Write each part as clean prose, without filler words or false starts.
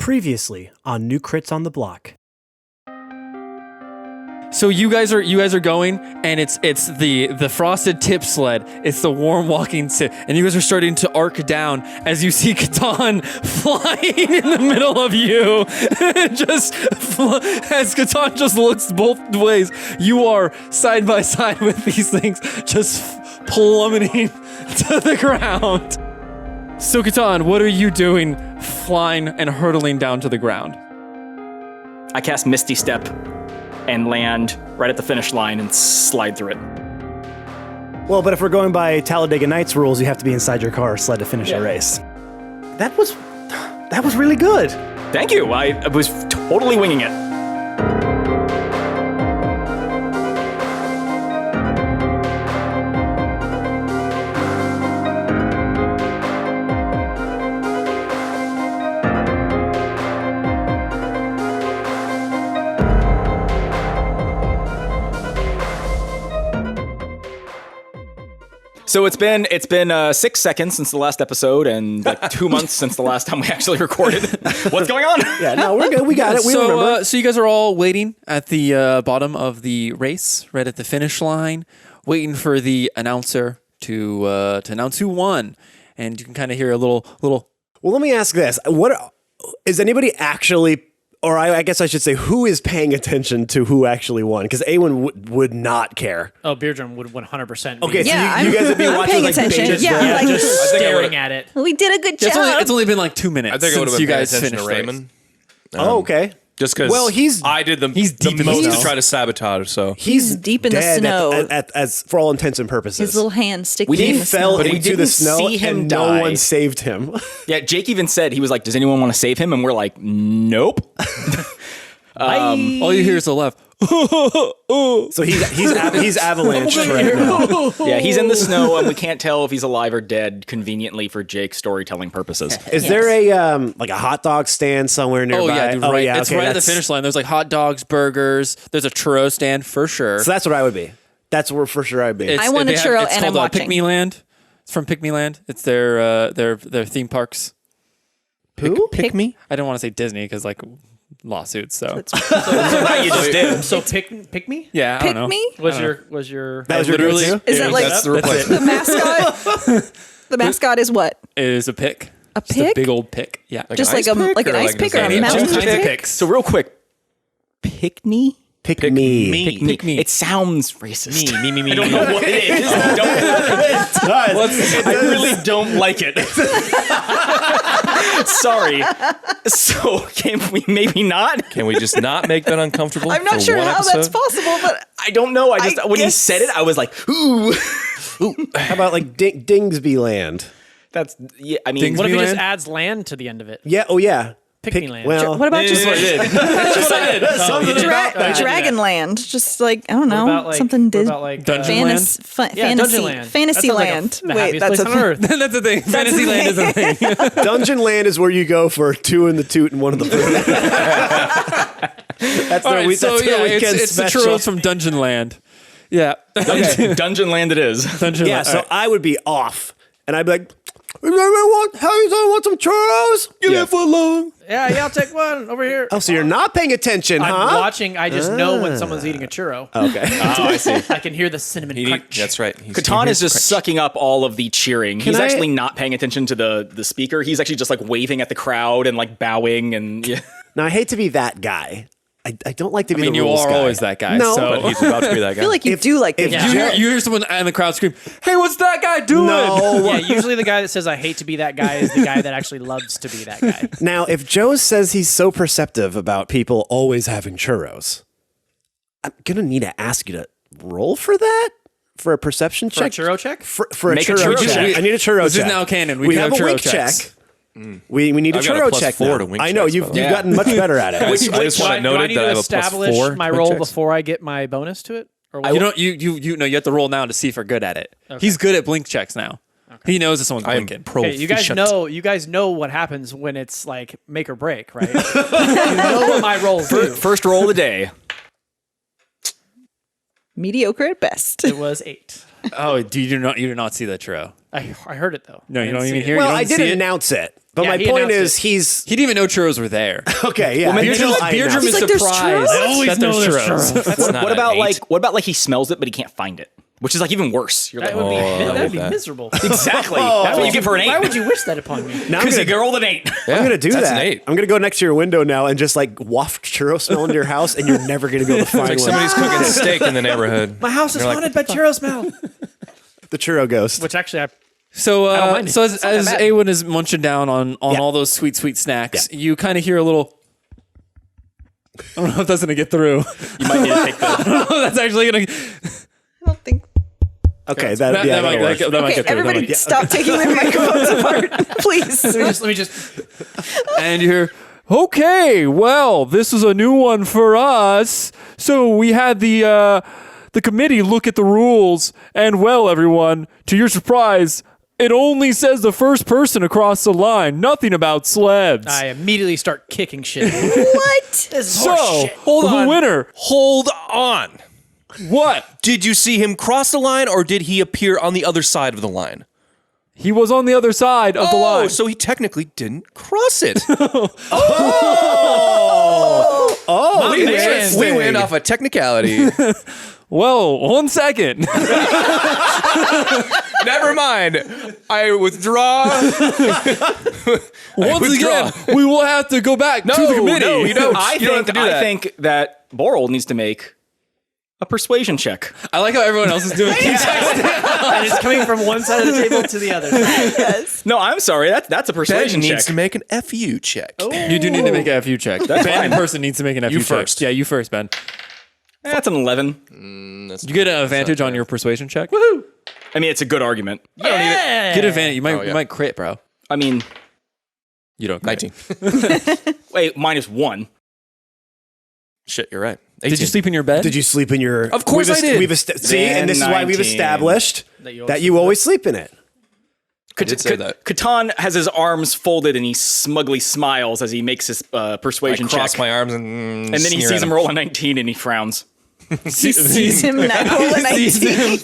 Previously on New Crits on the Block. So you guys are going, and it's the frosted tip sled. It's the warm walking tip, and you guys are starting to arc down as you see Catan flying in the middle of you. As Catan just looks both ways, you are side by side with these things, just plummeting to the ground. So Catan, what are you doing, flying and hurtling down to the ground? I cast Misty Step and land right at the finish line and slide through it. Well, but if we're going by Talladega Nights rules, you have to be inside your car or sled to finish a race. That was really good. Thank you. I was totally winging it. So it's been 6 seconds since the last episode and like 2 months since the last time we actually recorded. What's going on? Yeah, no, we're good. We got it. We remember. So you guys are all waiting at the bottom of the race, right at the finish line, waiting for the announcer to announce who won, and you can kind of hear a little. Well, let me ask this: is anybody actually? Or I guess I should say, who is paying attention to who actually won? Because Awen would not care. Oh, Beardrum would 100%. Okay, so you guys would be watching paying like attention. Dangerous Yeah, Game. like just staring at it. We did a good job. It's only been like 2 minutes. I think I would since have you been paying guys attention to finished Raymond. Oh, okay. Just because I did the deep in the most snow. to try to sabotage, so. He's deep in the dead snow. as for all intents and purposes. His little hand sticking We in didn't the fell snow. we into the didn't snow see him and die. no one saved him. Yeah, Jake even said, he was like, does anyone want to save him? And we're like, nope. All you hear is the laugh. So he's avalanche right now. Yeah, he's in the snow and we can't tell if he's alive or dead conveniently for Jake's storytelling purposes. Is there a like a hot dog stand somewhere nearby? Oh yeah, dude, right. It's okay, right at the finish line. There's like hot dogs, burgers. There's a churro stand for sure. So that's what I would be. That's where for sure I'd be. I want a churro it's and I'm called watching. Pick Me Land. It's from Pick Me Land. It's their theme parks. Who? Pick me? I don't want to say Disney because like lawsuits. So You just did. So pick me? yeah, I Pick don't know. me? Was your That was your literally- go-to? Is that like That's the replacement. the mascot? The mascot is what? It is a pick. A Just a pick? big old pick. Yeah. Just like ice an pick or ice like pick or a design? mountain Two pick? picks. So real quick, Pickney? Pick me. Pick me. It sounds racist. Me. I don't know what it is. I really don't like it. Sorry. So can we maybe not? Can we just not make that uncomfortable? I'm not for sure one how episode? that's possible, but I don't know. When he guess- said it, I was like, ooh. How about like Dingsby Land? That's, yeah, I mean, What if he just Land? adds land to the end of it? Yeah. Oh yeah. Pick me land. Well, what about just that. Dragonland? Just like I don't know, What about like something what about like Dungeon Land? yeah, Dungeon Land. Fantasy That sounds like Land. the Wait, happiest that's place on earth. That's the thing. Fantasyland is a thing. Dungeon Land is where you go for 2 in the toot and 1 in the food. That's All their, right, so that's their yeah, weekend it's the special. churros from Dungeon Land. Yeah. Dungeon Land it is. Dungeon Yeah, Land. so All right. I would be off, and I'd be like, want some churros? Give me a foot long. Yeah, I'll take one over here. Oh, so you're not paying attention, I'm huh? watching. I just know when someone's eating a churro. Okay. Oh, I see. I can hear the cinnamon crunch. That's right. Catan is just sucking up all of the cheering. He's I- actually not paying attention to the speaker. He's actually just like waving at the crowd and like bowing and yeah. Now, I hate to be that guy. I don't like to be I mean, the you rules are guy. always that guy. No, so. But he's about to be that guy. I feel like you do like if this. You hear someone in the crowd scream, "Hey, what's that guy doing?" No. Yeah, usually the guy that says I hate to be that guy is the guy that actually loves to be that guy. Now, if Joe says he's so perceptive about people always having churros, I'm going to need to ask you to roll for that? For a perception For a check? churro check? For a Make a churro churro check. check. I need a churro This is check. now canon. We We do have have a churro wink checks. check. We need a I've got a churro plus check 4 now. to wink I know, checks, you've by the way. gotten much better at it. I just want it Do I noted need that I to have a plus establish 4 my wink roll checks. before I get my bonus to it? Or what? You don't. You have to roll now to see if you're good at it. He's good at blink checks now. He knows if someone's I am blinking. Okay, you guys proficient. You guys know what happens when it's like make or break, right? You know what my rolls do. First roll of the day. Mediocre at best. It was 8. Oh, you do not see the churro. I heard it though. No, you don't didn't even see hear. Well, you don't I see didn't it. announce it, but Yeah, my he point announced is it. he's He didn't even know churros were there. okay. Yeah, Beardrum, I Beardrum announced is it. like, "There's surprised churros?" always that know there's there's churros. That's not What an about eight. what about he smells it but he can't find it, which is like even worse. You're That like, would be that'd be that. miserable. exactly. That's what you get for an Why 8. would you wish that upon me? Now I'm Because you gonna, rolled an 8. Yeah, I'm gonna do that's that. an 8. I'm gonna go next to your window now and just like waft churro smell into your house, and you're never gonna be able to find Like one. somebody's cooking steak in the neighborhood. My house is You're like, haunted by churro smell. The churro ghost. Which actually, I So, don't mind it. so as It's not that bad. Awen is munching down on Yeah. all those sweet snacks, you kind of hear a little. I don't know if that's gonna get through. You might need to take the. I don't know if that's actually gonna. I don't think. Okay, That might that'll work. get through. Okay, That might everybody, get- stop taking their microphones apart, please. let me just. And you hear, okay, well, this is a new one for us. So we had the committee look at the rules, and well, everyone, to your surprise, it only says the first person across the line. Nothing about sleds. I immediately start kicking shit. What? This is So, horseshit. Hold the on. winner. Hold on. What? Did you see him cross the line, or did he appear on the other side of the line? He was on the other side of the line. so he technically didn't cross it. Interesting. We win off a technicality. Well, 1 second. Never mind. I withdraw. Once withdraw. again, we will have to go back to the committee. No, you don't. I You don't have think to do that. I think that Boral needs to make a persuasion check. I like how everyone else is doing it. And it's coming from one side of the table to the other. Yes. No, I'm sorry. That's a Ben persuasion check. needs to make an FU check. You do need to make a FU check. Ben in person needs to make an FU check. first. Yeah, you first, Ben. That's an 11. That's You get an advantage on your persuasion check. I mean, it's a good argument. Yeah. Get advantage. You might yeah. you might crit, bro. I mean, You don't crit. 19. wait, -1. Shit, you're right. Did you 18. sleep in your bed? Did you sleep in your? Of course I did. See, and this is why we've 19. established That that you always sleep in it. I did say that. Catan has his arms folded and he smugly smiles as he makes his I persuasion check. cross my arms and And then he sneer sees at him roll a 19 and he frowns. He sees him now roll a 19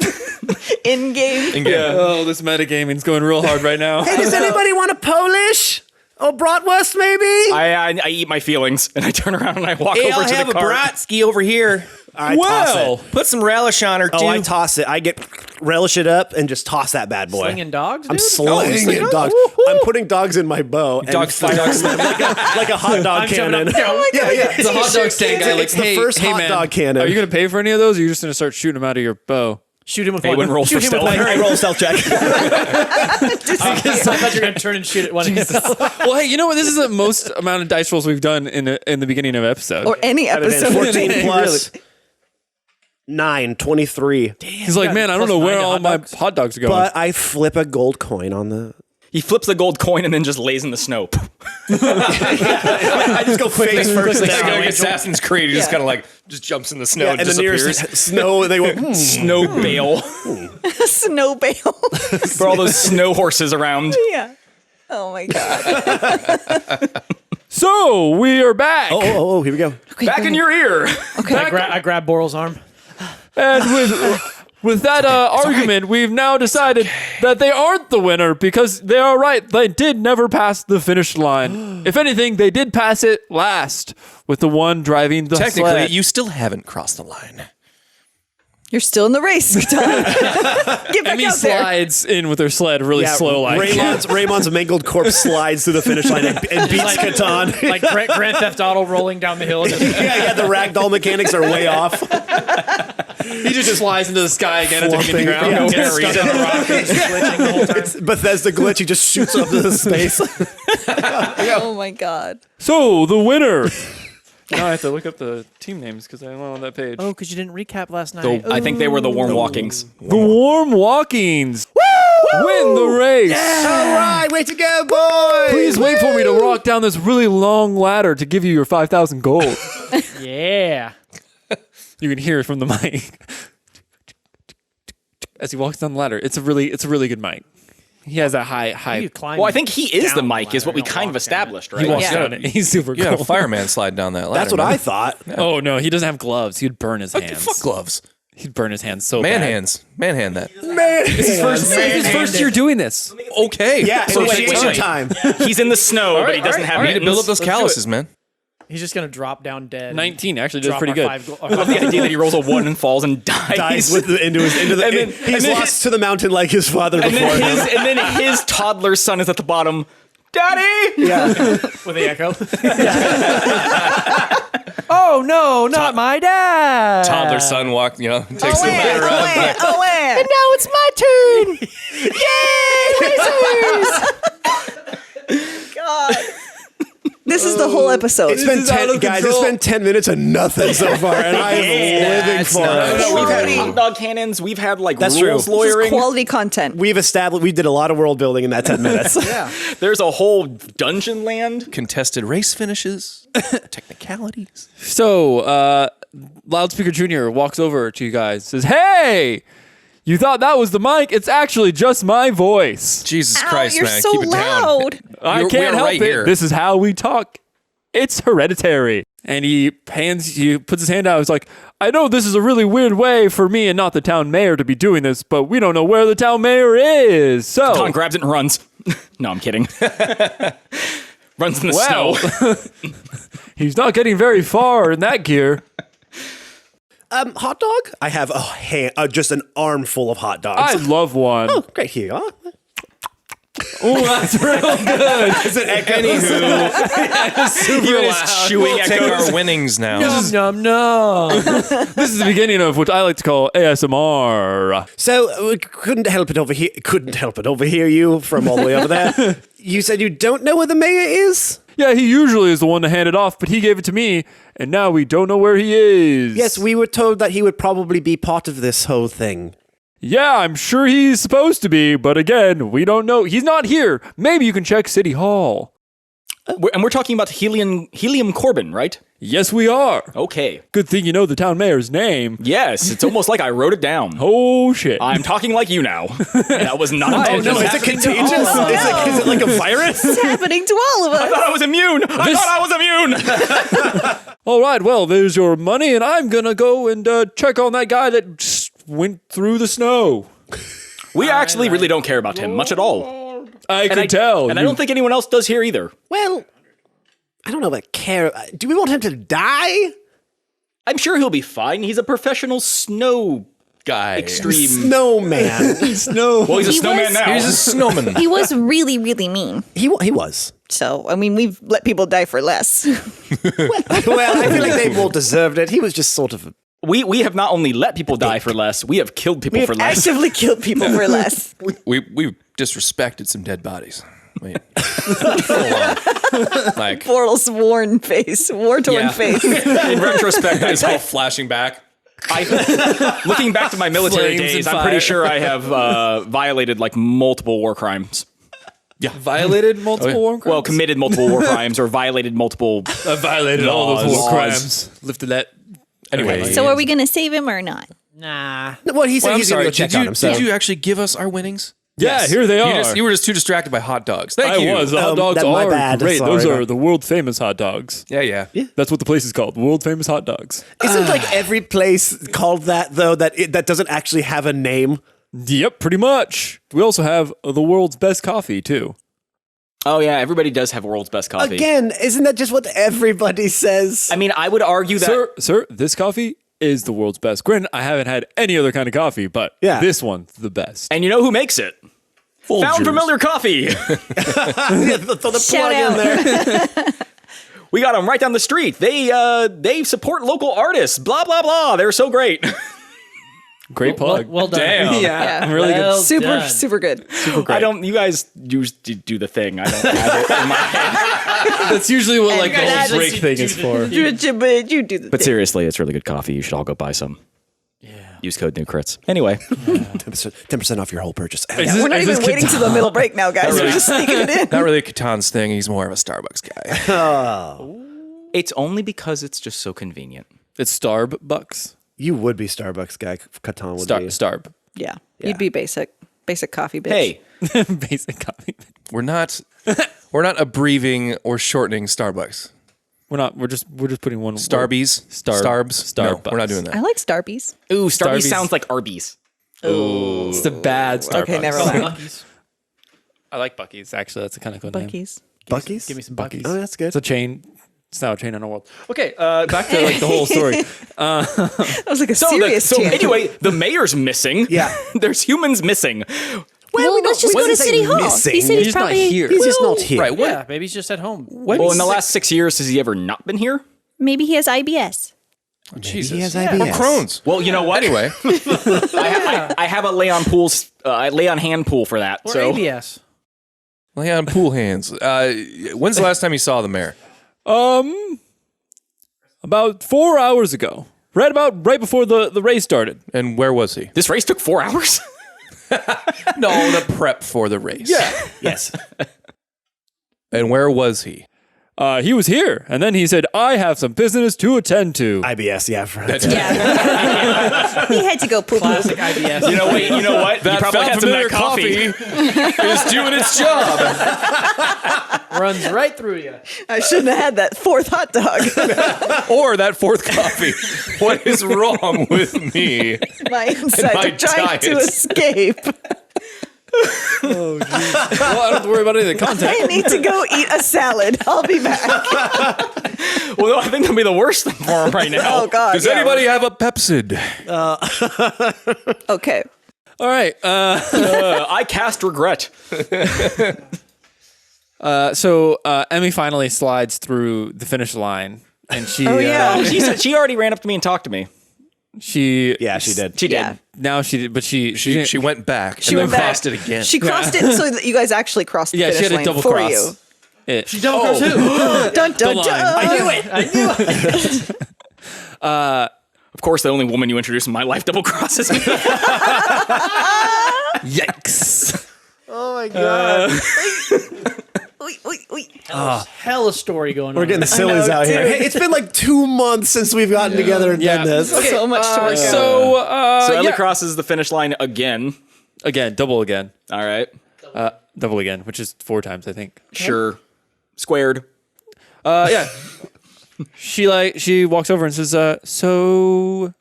in game. Oh, this metagaming's going real hard right now. Hey, does anybody want a Polish? Or bratwurst, maybe? I eat my feelings and I turn around and I walk Hey, over I'll to have the a cart. Bratsky over here. I toss it. Put some relish on her, too. Oh, I toss it. I get relish it up and just toss that bad boy. Slinging dogs, dude? I'm slinging dogs. I'm putting dogs in my bow and Dogs- firing dogs- them like a hot dog I'm jumping cannon. up. Yeah, yeah. The hot dog stand guy, like, It's the hey, first hey, hot man, dog cannon. Are you gonna pay for any of those? Or are you just gonna start shooting them out of your bow? Shoot him with Hey, one. when rolls Shoot for him with stealth. one. I roll a stealth check. I thought you were going to turn and shoot at one. Well, hey, you know what? This is the most amount of dice rolls we've done in the beginning of episode. Or any episode. 14 plus 9, 23. He's like, man, I don't Plus know where 9 to all hot my dogs. hot dogs are going. But I flip a gold coin on the. He flips the gold coin and then just lays in the snow. I just go face first It's down. like Assassin's Creed. He just Yeah. kind of like just jumps in the snow Yeah, and and the disappears. nearest snow, they went, Snow bale Snow bale. for all those snow horses around. Yeah. Oh my God. so we are back, oh, here we go. Back in your ear. I grab Boral's arm. and with that argument, we've now decided that they aren't the winner because they are right. They did never pass the finish line. If anything, they did pass it last with the one driving the Technically, sled. you still haven't crossed the line. You're still in the race. Get back Emmy out there. slides in with her sled really slow like. Raymond's mangled corpse slides through the finish line and beats Catan. Like Grand Theft Auto rolling down the hill. Just, yeah, the ragdoll mechanics are way off. He just flies into the sky again after hitting the Flumping. ground. Yeah. No gets reason. stuck on a rock and just glitching the whole time. It's Bethesda glitch. He just shoots up to the space. Oh my God. So the winner. Now I have to look up the team names because I'm not on that page. Oh, because you didn't recap last night. I think they were the warm walkings. The Warm Walkings win the race. All right, way to go, boys. Please wait for me to walk down this really long ladder to give you your 5,000 gold. Yeah. You can hear it from the mic as he walks down the ladder. It's a really good mic. He has a high. You climb Well, I think he is the down mic, is what we ladder, kind of don't walk down it. established, He right? walks Yeah. down it. He's super You had a cool. fireman slide down that ladder. That's what man. I thought. Oh no, he doesn't have gloves. He'd burn his hands. Fuck gloves. He'd burn his hands so Man bad. hands. Manhand that. This is his first year doing this. Okay. Yeah, So initiation time. He's in the snow, but he doesn't have I need to build up mittens. those calluses, man. He's just gonna drop down dead. 19 actually does Drop pretty our good. I love the idea that he rolls a 1 and falls and dies. Dies into the. And then- He's and then lost to the mountain like his father and before then, him. and then his toddler son is at the bottom. Daddy! Yeah. With the echo. Oh no, not my dad. Toddler son takes the ladder up. And now it's my turn. God. This is the whole episode. It's been 10 minutes and nothing so far, and I am living for it. We've had hot dog cannons. We've had That's rules true. This is lawyering. quality content. We did a lot of world building in that 10 minutes. There's a whole dungeon land. Contested race finishes. Technicalities. So, Loudspeaker Jr. walks over to you guys, says, "Hey, you thought that was the mic? It's actually just my voice. Jesus Ow, Christ, you're man. so Keep it loud. down. I We're can't help right it. here. This is how we talk. It's hereditary." And he puts his hand out. He's like, "I know this is a really weird way for me and not the town mayor to be doing this, but we don't know where the town mayor is. So, Con grabs it and runs. No, I'm kidding. Runs in the snow. he's not getting very far in that gear." Hot dog? I have just an armful of hot dogs. I love one. Oh, great. Here you are. Oh, that's real good. Is it Super chewing We'll take echoes. our winnings now. Nom nom. This is the beginning of what I like to call ASMR. So, we couldn't help it overhear you from all the way over there. You said you don't know where the mayor is? Yeah, he usually is the one to hand it off, but he gave it to me, and now we don't know where he is. Yes, we were told that he would probably be part of this whole thing. Yeah, I'm sure he's supposed to be, but again, we don't know. He's not here. Maybe you can check City Hall. And we're talking about Helium Corbin, right? Yes, we are. Okay. Good thing you know the town mayor's name. Yes, it's almost like I wrote it down. Oh, shit. I'm talking like you now. That was not intentional. Is it contagious? Is it like a virus? It's happening to all of I us. thought I was immune. I thought I was immune. All right, well, there's your money, and I'm going to go and check on that guy that just went through the snow. We actually really don't care about him much at all. I can tell. And I don't think anyone else does here either. Well, I don't know about care. Do we want him to die? I'm sure he'll be fine. He's a professional snow Guy. extreme. Snowman. Well, he's a He snowman was- now. He's a snowman. He was really, really mean. he was. So, I mean, we've let people die for less. Well, I feel like they've all deserved it. He was just sort of... We have not only let people die for less, we have killed people for less. Actively killed people for less. We disrespected some dead bodies. Wait. Full on. Like, Bortle's worn face, war-torn Yeah. face. In retrospect, it's all flashing back. looking back to my military Flames days, and I'm pretty fire. sure I have violated like multiple war crimes. Violated multiple war crimes? Well, committed multiple war crimes or violated multiple. I violated all those war Laws. crimes. Lifted that. Anyway. So, are we going to save him or not? Nah. Well, he said Well, I'm he's going sorry. to go check Did on you, himself. did you actually give us our winnings? Yeah, here they are. You were just too distracted by hot dogs. Thank you. I was. The hot dogs my are bad. great. Sorry Those are about- the world famous hot dogs. Yeah. That's what the place is called. World famous hot dogs. Isn't like every place called that, though, that doesn't actually have a name? Yep, pretty much. We also have the world's best coffee too. Oh yeah, everybody does have world's best coffee. Again, isn't that just what everybody says? I mean, I would argue that Sir, this coffee is the world's best. Granted, I haven't had any other kind of coffee, but Yeah. this one's the best. and you know who makes it? Found Familiar Coffee. Yeah, throw the Shout plug in out. there. We got them right down the street. They support local artists. Blah blah blah. They're so great. Great plug. Well done. Damn. Yeah. I'm really Well good. Super, done. super good. I don't. You guys do the thing. I don't have it in my head. That's usually what like the that's- whole break thing is for. You do the But thing. seriously, it's really good coffee. You should all go buy some. Yeah. Use code NewCrits. Anyway, 10% off your whole purchase. We're not even waiting to the middle break now, guys. We're just sneaking it in. Not really Catan's thing. He's more of a Starbucks guy. it's only because it's just so convenient. It's Starbucks. You would be Starbucks guy. Catan would be. Starb. Yeah. You'd be basic coffee bitch. Hey, Basic coffee. We're not abbreviating or shortening Starbucks. We're just putting one. Starbies. Starbs. No, we're not doing that. I like Starbies. Ooh, Starbucks Starbucks. sounds like Arby's. It's the bad Starbucks. Okay, never mind. Bucky's. I like Bucky's. Actually, that's a kind of cool name. Bucky's. Bucky's? Give me some Bucky's. Oh, that's good. It's a chain. It's now a chain in our world. Okay, back to like the whole story. That was like a So serious tangent. anyway, the mayor's missing. Yeah. There's humans missing. Well, let's just go to City Hall. missing. He said He's he's not probably here. He's just not here. Right. What? Yeah, maybe he's just at home. Well, in the last 6 years, has he ever not been here? maybe he has IBS. Jesus. He has Or IBS. Crohn's. Well, you know what? Anyway, I have a lay on hand pool for that. Or so ABS. lay on pool hands. When's the last time you saw the mayor? About 4 hours ago, right before the race started. And where was he? this race took 4 hours. No, the prep for the race. Yes. And where was he? He was here, and then he said, "I have some business to attend to." IBS, yeah. For Yeah. He had to go poop. Classic IBS. You know what? You probably had some of that coffee. is doing its job. Runs right through you. I shouldn't have had that fourth hot dog. Or that fourth coffee. What is wrong with me? My insides my are trying to diet. escape. Well, I don't have to worry about any of the content. I need to go eat a salad. I'll be back. Well, I think that'll be the worst thing for him right now. Oh, God. Does yeah. anybody have a Pepsid? Okay. All right. I cast regret. So Emmy finally slides through the finish line, and she. Oh, yeah. Oh, she already ran up to me and talked to me. She. Yeah, she did. She did. Yeah. Now she did, but she She went back. She and went then back. crossed it again. She crossed it so that you guys actually crossed the Yeah, she finish had to line double for cross. you. It. She double crossed too. Dun, dun, line. dun. I knew it. Of course, the only woman you introduced in my life double crosses me. Yikes! Oh my god. Oy, oy, oy. Hell of story going on. We're getting the sillies know, out here. dude. Hey, it's been like 2 months since we've gotten together and done this. So much to work out. So, So Ellie yeah. crosses the finish line again. Again, double again, All right. double again, which is 4 times, I think. Sure. Squared. Yeah. She walks over and says, "So,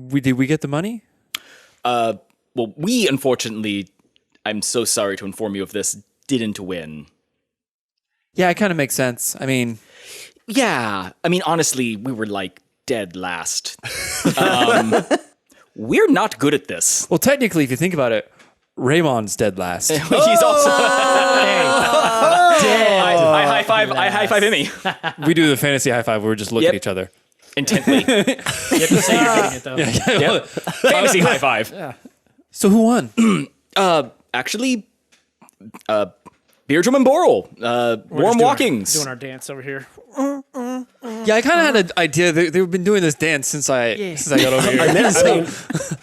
did we get the money?" Well, we unfortunately, I'm so sorry to inform you of this, didn't win. Yeah, it kind of makes sense. I mean, Yeah. I mean, honestly, we were like dead last. We're not good at this. well, technically, if you think about it, Raymond's dead last. He's also. I high five. I high five Emmy We do the fantasy high five where we just look Yep. at each other. intently. You have to say you're getting it though. Yep. Fantasy high five. So who won? Actually, Beardrum and Boral. Warm walkings. Doing our dance over here. Yeah, I kind of had an idea. They've been doing this dance since I got over here.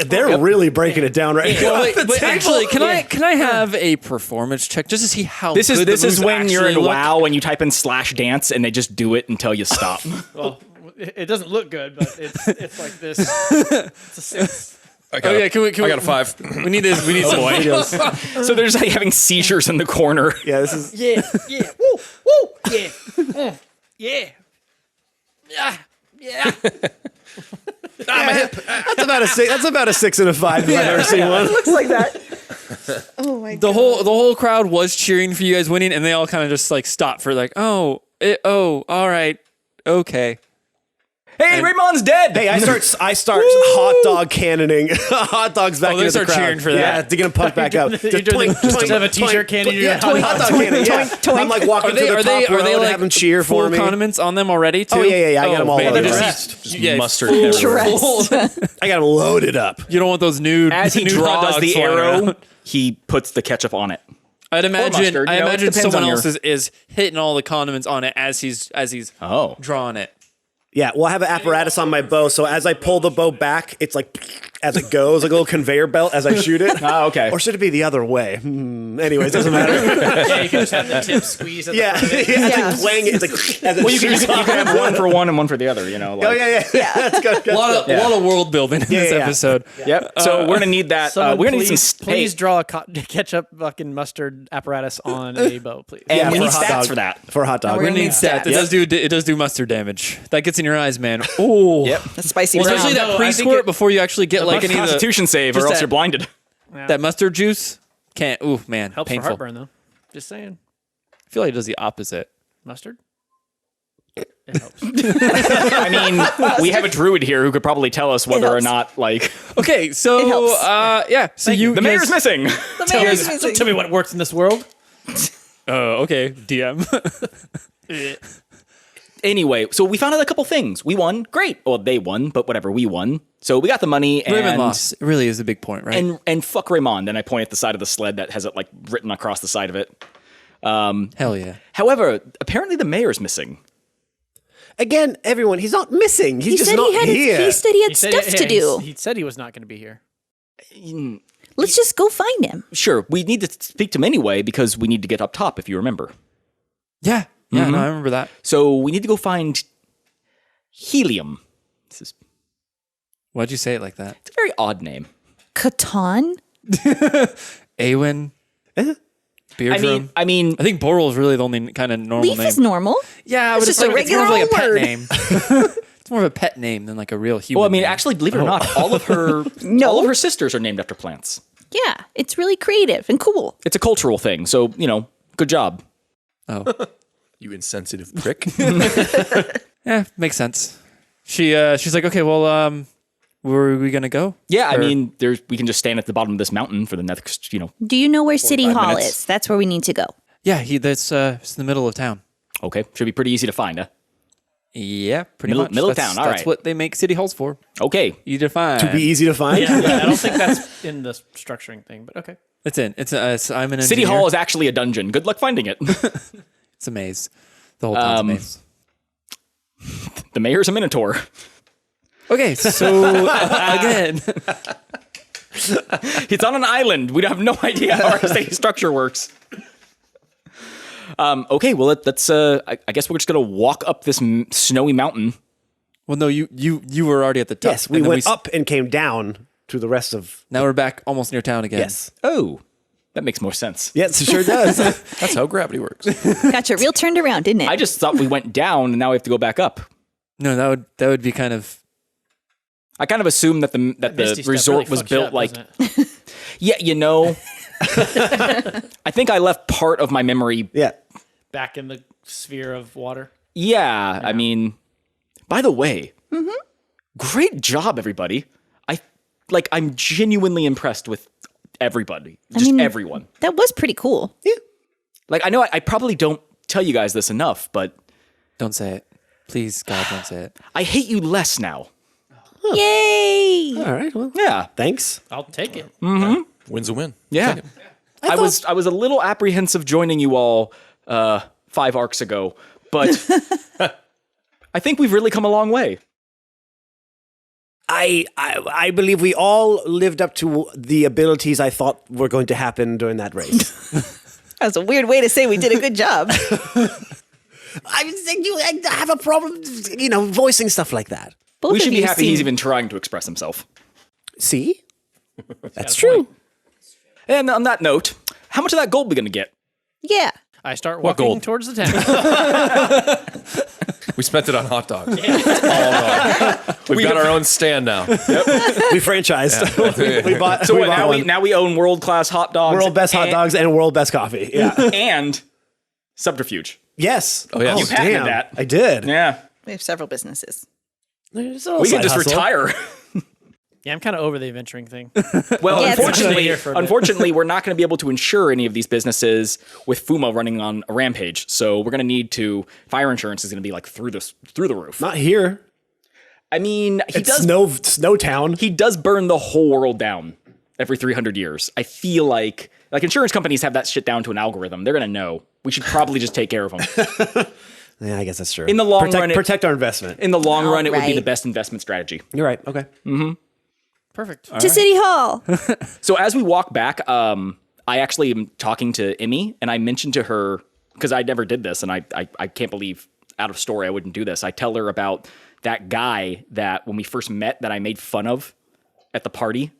They're really breaking it down right now. But actually, can I have a performance check just to see how This good is the moves when you're in actually look? WoW and you type in /dance and they just do it until you stop. Well, it doesn't look good, but it's like this. It's a 6. I got, Oh yeah, can we? I got a 5. We need this. We need some videos. So they're just like having seizures in the corner. Yeah, this is Yeah, yeah, woo, woo, yeah, yeah, yeah, yeah. that's about a 6. That's about a 6 and a 5 if I've ever seen one. Looks like that. Oh my god. The whole crowd was cheering for you guys winning, and they all kind of just like stopped for like, all right, okay. Hey, Raymond's dead. Hey, I start hot dog cannoning hot dogs back Oh, they into the start crowd. cheering for that. Yeah, to get them pumped back up. You're doing just have a t-shirt cannon. Yeah, hot dog cannon. Yeah, I'm like walking to the top row and have them cheer for full me. condiments on them already too? Oh, yeah. I got them all man, over. they're Just mustard full- everywhere. Dressed. I got them loaded up. You don't want those nude. As he nude hot draws dogs the flying arrow, around. he puts the ketchup on it. I'd imagine. mustard, I you know, it imagine depends someone on your- else is hitting all the condiments on it as he's Oh. drawing it. Yeah, well, I have an apparatus on my bow, so as I pull the bow back, it's like as it goes, like a little conveyor belt as I shoot it? Oh, okay. Or should it be the other way? Anyways, doesn't matter. Yeah, you can just have the tip squeeze at the Yeah, front. it's like playing it. It's like as it Well, you shoots can off. have one for one and one for the other. You know. Like, Oh yeah. That's good. A lot of world building in this yeah. episode. Yep. So we're gonna need that. Someone We're gonna need please, some. please draw a ketchup fucking mustard apparatus on a bow, please. And we for need a hot stats dog. for that. For a hot dog. We're We're gonna need stats. It does do mustard damage. That gets in your eyes, man. Oh. Yep. That's spicy Well, brown. especially No, that I think pre-squirt it- before you actually get like any of the Constitution save, or just else that- you're blinded. that mustard juice. Can't. Ooh, man, Helps painful. for heartburn though. Just saying. I feel like it does the opposite. Mustard? It helps. I mean, we have a druid here who could probably tell us whether or helps. not like Okay, so It helps. yeah. So you the mayor's missing. The mayor's So missing. tell me what works in this world. Okay, DM. Anyway, so we found out a couple things. We won, great. Well, they won, but whatever. We won. So we got the money and Raymond lost. It really is a big point, right? and fuck Raymond. And I point at the side of the sled that has it like written across the side of it. Hell yeah. However, apparently the mayor's missing. Again, everyone, he's not missing. He's He just said not he had. here. He said he had He said- stuff to yeah, do. He said he was not going to be here. Let's just go find him. Sure, we need to speak to him anyway because we need to get up top, if you remember. Yeah. Yeah, no, I remember that. So we need to go find Helium. This is Why'd you say it like that? it's a very odd name. Catan? Awen. Beardrum. I mean, I think Boral is really the only kind of normal Leaf name. is normal. Yeah, but just it's, a like, it's more of like a regular pet word. name. It's more of a pet name than like a real human. well, I mean, name. actually, believe it or not, all of her all of her sisters are named after plants. Yeah, it's really creative and cool. It's a cultural thing, so you know, good job. Oh, You insensitive prick. yeah, makes sense. She's like, okay, well, where are we gonna go? Yeah, I Or- mean, we can just stand at the bottom of this mountain for the next, you know. Do you know where City 45 Hall minutes. is? That's where we need to go. Yeah, it's in the middle of town. Okay, should be pretty easy to find, huh? Yeah, pretty Middle- much. middle of That's- town, all That's right. what they make city halls for. Okay, You define. To be easy to find. Yeah, I don't think that's in the structuring thing, but okay. It's in. I'm an City engineer. Hall is actually a dungeon. Good luck finding it. It's a maze. The whole town's a maze. The mayor's a minotaur. Okay, so again, It's on an island. We have no idea how our city structure works. Okay, well let's. I guess we're just gonna walk up this snowy mountain. well, no, you were already at the top. Yes, we and then went up and came down to the rest of. Now we're back almost near town again. Yes. Oh, that makes more sense. Yes, it sure does. That's how gravity works. Got you real turned around, didn't it? I just thought we went down and now we have to go back up. No, that would be kind of. I kind of assumed that the Misty stuff resort really was fucks you built up, like. doesn't it? Yeah, you know. I think I left part of my memory. Yeah. Back in the sphere of water. Yeah, I mean. By the way, great job, everybody. I'm genuinely impressed with everybody, just everyone. That was pretty cool. Like, I know I probably don't tell you guys this enough, but Don't say it, please, God, don't say it. I hate you less now. Yay! All right. Well, Yeah, thanks. I'll take it. Win's a win. yeah. Take it. I was a little apprehensive joining you all 5 arcs ago, but I think we've really come a long way. I believe we all lived up to the abilities I thought were going to happen during that race. That's a weird way to say we did a good job. I have a problem, voicing stuff like that. Both We of should be you happy he's seem- even trying to express himself. See? That's a true. point. And on that note, how much of that gold we gonna get? Yeah. I start What walking gold? towards the town. We spent it on hot dogs. All wrong. We've got our own stand now. We franchised. we bought. So we what, bought now we own world class hot dogs, world best hot dogs and world best coffee. Yeah. and subterfuge. Yes. Oh, yes. You patented damn. that. I did. Yeah, We have several businesses. we can just retire. Yeah, I'm kind of over the adventuring thing. Well, Yeah, it's unfortunately, here for a bit. unfortunately, we're not going to be able to insure any of these businesses with Fuma running on a rampage. So we're going to need to. Fire insurance is going to be like through the roof. Not here. I mean, It's snow town. he does burn the whole world down every 300 years. I feel like insurance companies have that shit down to an algorithm. They're going to know. We should probably just take care of them. Yeah, I guess that's true. In the long run, protect our investment. In the long run, it would be right. the best investment strategy. You're right. Okay. Perfect. To City Hall. So as we walk back, I actually am talking to Emmy, and I mentioned to her, because I never did this, and I can't believe out of story I wouldn't do this. I tell her about that guy that when we first met that I made fun of at the party.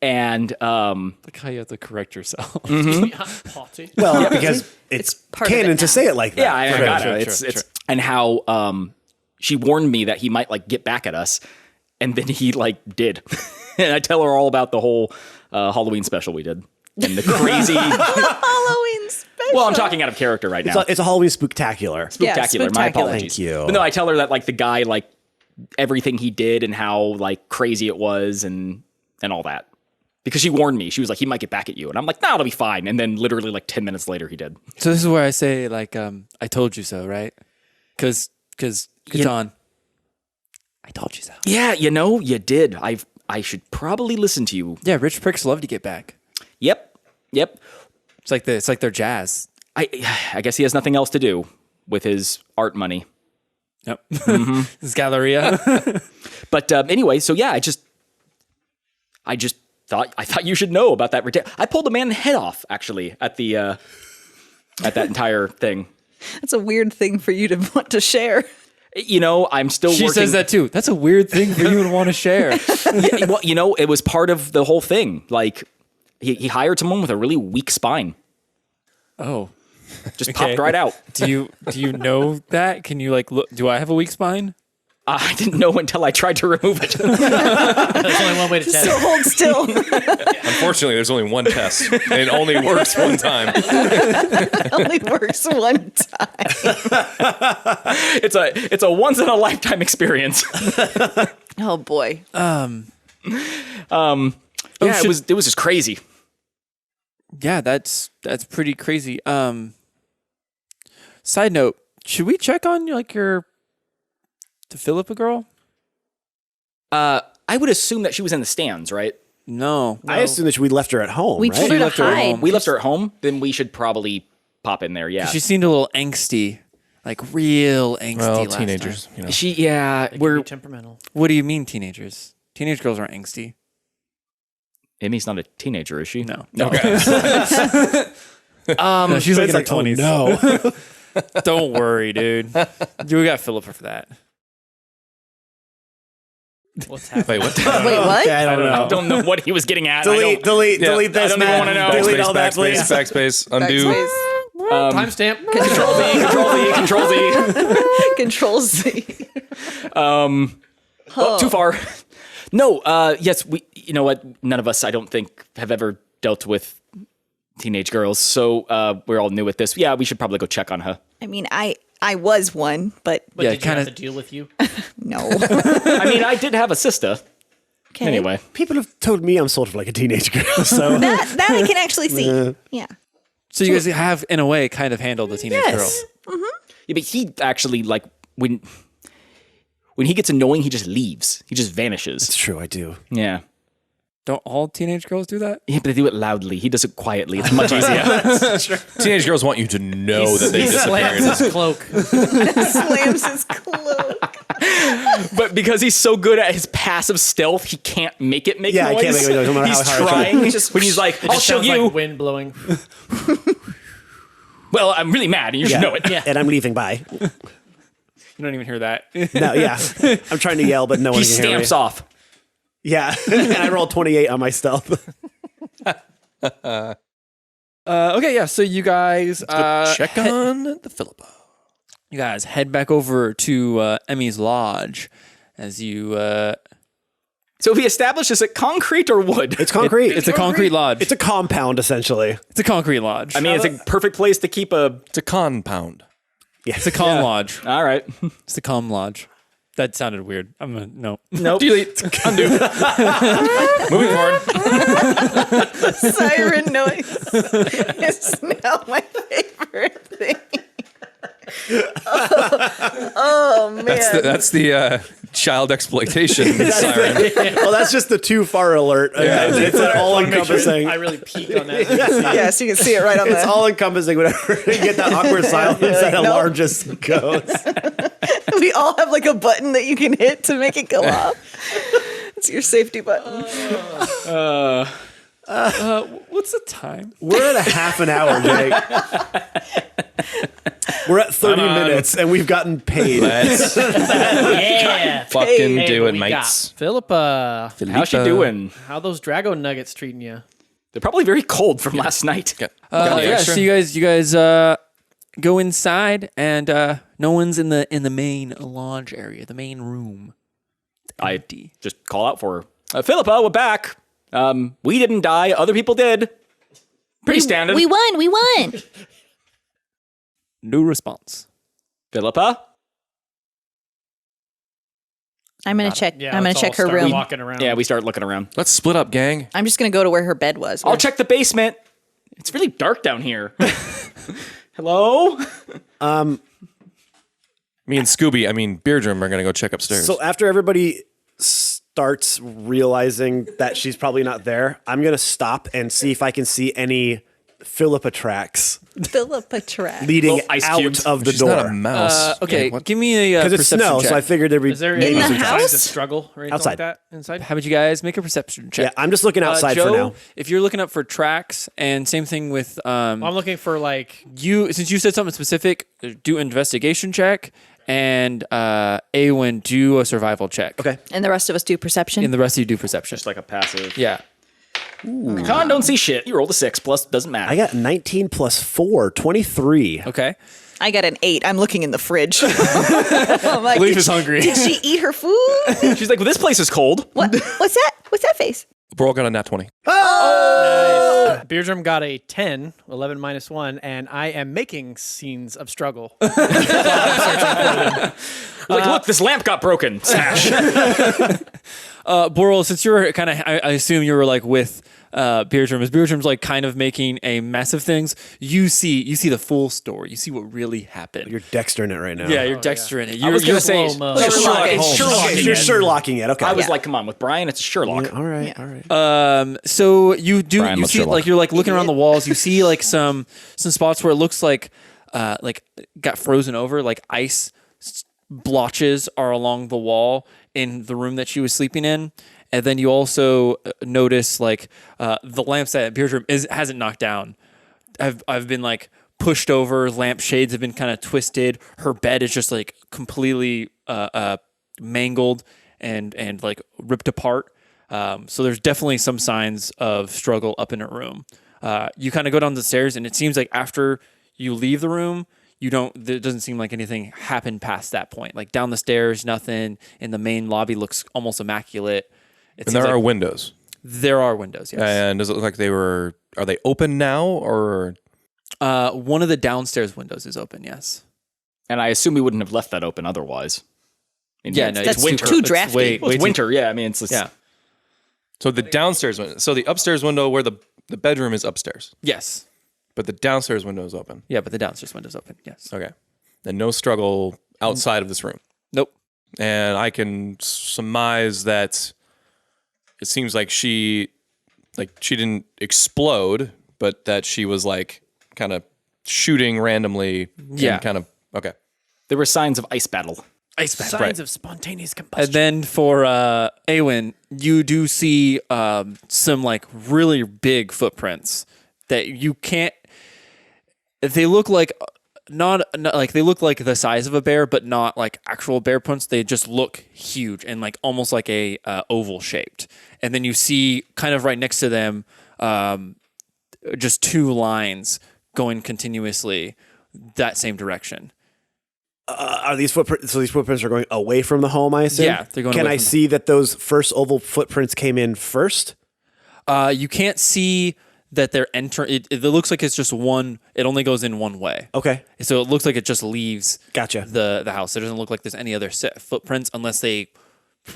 And Like how you have to correct yourself. Potty. Well, because it's part of it canon now. to say it like that. yeah, I got sure, it. sure. It's and how she warned me that he might like get back at us, and then he like did. And I tell her all about the whole Halloween special we did and the crazy. Halloween special. Well, I'm talking out of character right now. It's a Halloween spooktacular. Yeah, Spectacular. My spectacular. apologies. Thank you. But no, I tell her that like the guy, like everything he did and how like crazy it was and all that. Because she warned me. She was like, he might get back at you. And I'm like, no, it'll be fine. And then literally like 10 minutes later, he did. So this is where I say, like, I told you so, right? Because Catan, I told you so. Yeah, you know, you did. I should probably listen to you. Yeah, rich pricks love to get back. Yep. It's like their jazz. I guess he has nothing else to do with his art money. Yep. This Galleria. But anyway, so yeah, I just thought you should know about that. I pulled a man's head off actually at the at that entire thing. That's a weird thing for you to want to share. You know, I'm still She working. says that too. That's a weird thing for you to want to share. Yeah, well, you know, it was part of the whole thing. Like he hired someone with a really weak spine. Oh. Just Okay. popped right out. Do you know that? Can you like look? Do I have a weak spine? I didn't know until I tried to remove it. There's only one way to test. So hold still. Unfortunately, there's only one test, and it only works one time. Only works one time. It's a once in a lifetime experience. Oh boy. Yeah, it was just crazy. Yeah, that's pretty crazy. Side note, should we check on to Philippa girl? I would assume that she was in the stands, right? No. I assume that we left her at home. We right? told her to left her at hide. home. We left her at home. Then we should probably pop in there. Yeah. She seemed a little angsty. Like real angsty Well, last teenagers, time. you know. Yeah, we're temperamental. What do you mean teenagers? Teenage girls aren't angsty. Emmy's not a teenager, is she? No. Okay. No, she's like in her It's like, 20s. no. Don't worry, dude. We got Philippa for that. What's happening? Wait, what? Wait, what? Okay, I don't know. I don't know what he was getting at. Delete I this, I don't even man. wanna know. Delete all that, please. Backspace, undo. Backspace. Timestamp. Control Z. Control Z. Oh, too far. No, yes, you know what? None of us, I don't think, have ever dealt with teenage girls. So we're all new at this. Yeah, we should probably go check on her. I mean, I was one, but But Yeah, did you have kinda- to deal with you? no. I mean, I did have a sister. Okay. Anyway. People have told me I'm sort of like a teenage girl, so That I can actually see. Yeah. So you guys have, in a way, kind of handled the teenage yes. Yeah, but he actually, like, when he gets annoying, he just leaves. He just vanishes. It's true, I do. Yeah. Don't all teenage girls do that? Yeah, but they do it loudly. He does it quietly. It's much easier. Teenage girls want you to know that they He slams disappeared. his cloak. Slams his cloak. But because he's so good at his passive stealth, he can't make it make Yeah, I noise. can't make it make noise, no matter He's how hard I try. trying. When he's like, It I'll just show sounds you. like wind blowing. Well, I'm really mad, and you should know it. Yeah. And I'm leaving by. You don't even hear that. No, yeah. I'm trying to yell, but no one He can hear me. stamps off. Yeah. And I rolled 28 on my stealth. Okay, yeah. So you guys, Check on the Philippa. you guys head back over to Emmy's lodge as you. So we established, is it concrete or wood? It's concrete. It's a concrete lodge. It's a compound, essentially. It's a concrete lodge. I mean, it's a perfect place to keep a... It's a compound. it's a calm lodge. All right. It's a calm lodge. That sounded weird. I'm gonna no. Nope. Delete. Undo. Moving forward. Siren noise is now my favorite thing. Oh man. That's the child exploitation siren. Well, that's just the too far alert. It's all encompassing. I really peek on that. Yes, you can see it right on It's the. all encompassing whenever you get that awkward silence that Nope. alarm just goes. We all have like a button that you can hit to make it go off. It's That's your safety button. What's the time? We're at a half an hour, Jake. We're at 30 minutes, and we've gotten paid. Let's Yeah. fucking do what it, we mates. Philippa, How's she doing? how those Drago nuggets treating you? They're probably very cold from last night. So you guys go inside, and no one's in the main lodge area, the main room. I just call out for her. Philippa, we're back. We didn't die. Other people did. Pretty standard. We won. No response. Philippa? I'm gonna check. Yeah, I'm gonna let's check all her start room. Walking around. Yeah, we start looking around. Let's split up, gang. I'm just gonna go to where her bed was. I'll check the basement. It's really dark down here. Hello? Me and Scooby, Beardrum are going to go check upstairs. So after everybody starts realizing that she's probably not there, I'm going to stop and see if I can see any Philippa tracks Philippa track. leading Little ice out cubes. of the She's not a door. mouse. Okay, Yeah, what? give me a Because it's perception snow, check. so I figured there'd be Is there maybe any the some house? signs of struggle or anything Outside. like that inside? How about you guys make a perception check? Yeah, I'm just looking outside Joe, for now. if you're looking up for tracks, and same thing with I'm looking for like you, since you said something specific, do investigation check, and Awen, do a survival check. Okay. And the rest of us do perception. And the rest of you do perception. Just like a passive. Yeah. Con don't see shit. You rolled a 6 plus doesn't matter. I got 19 plus 4, 23. Okay. I got an 8. I'm looking in the fridge. I'm like, Leaf did is she- hungry. Did she eat her food? She's like, well, this place is cold. What? What's that? What's that face? Bro got a nat 20. Beardrum got a 10, 11 minus 1, and I am making scenes of struggle. Like, look, this lamp got broken. Smash. Boral, since you're kind of, I assume you were like with Beardrum. As Beardrum's like kind of making a mess of things, you see the full story. You see what really happened. You're Dextering it right now. Yeah, you're Dexter in it. I was going to say, slow-mo. You're Sherlocking it. Okay. I was Yeah. like, come on, with Brian, it's a Sherlock. all right. All right. So you do Brian, you what's see Sherlock? like you're like looking around the walls. You see like some spots where it looks like got frozen over. Like ice blotches are along the wall in the room that she was sleeping in. And then you also notice like the lamps that Beardrum hasn't knocked down. I've been like pushed over. Lamp shades have been kind of twisted. Her bed is just like completely mangled and like ripped apart. So there's definitely some signs of struggle up in her room. You kind of go down the stairs, and it seems like after you leave the room, there doesn't seem like anything happened past that point. Like down the stairs, nothing. In the main lobby looks almost immaculate. And there are windows. There are windows, yes. And does it look like are they open now or? One of the downstairs windows is open, yes. And I assume we wouldn't have left that open otherwise. I mean, Yeah, no, it's it's winter. too it's drafty. way Well, it's too- winter, yeah. I mean, it's Yeah. So the downstairs window. So the upstairs window where the bedroom is upstairs, Yes. but the downstairs window is open. Yeah, but the downstairs window's open, yes. Okay. And no struggle outside of this room. Nope. And I can surmise that it seems like she didn't explode, but that she was like kind of shooting randomly. Yeah. And kind of okay. There were signs of ice battle. Signs of spontaneous combustion. And then for Awen, you do see some like really big footprints that you can't. They look like not like they look like the size of a bear, but not like actual bear prints. They just look huge and like almost like a oval shaped. And then you see kind of right next to them, just two lines going continuously that same direction. Are these footprints? So these footprints are going away from the home, I assume? Yeah, they're going Can away I from the- see that those first oval footprints came in first? You can't see that they're entering. It looks like it's just one. It only goes in one way. Okay. So it looks like it just leaves Gotcha. the house. It doesn't look like there's any other set footprints unless they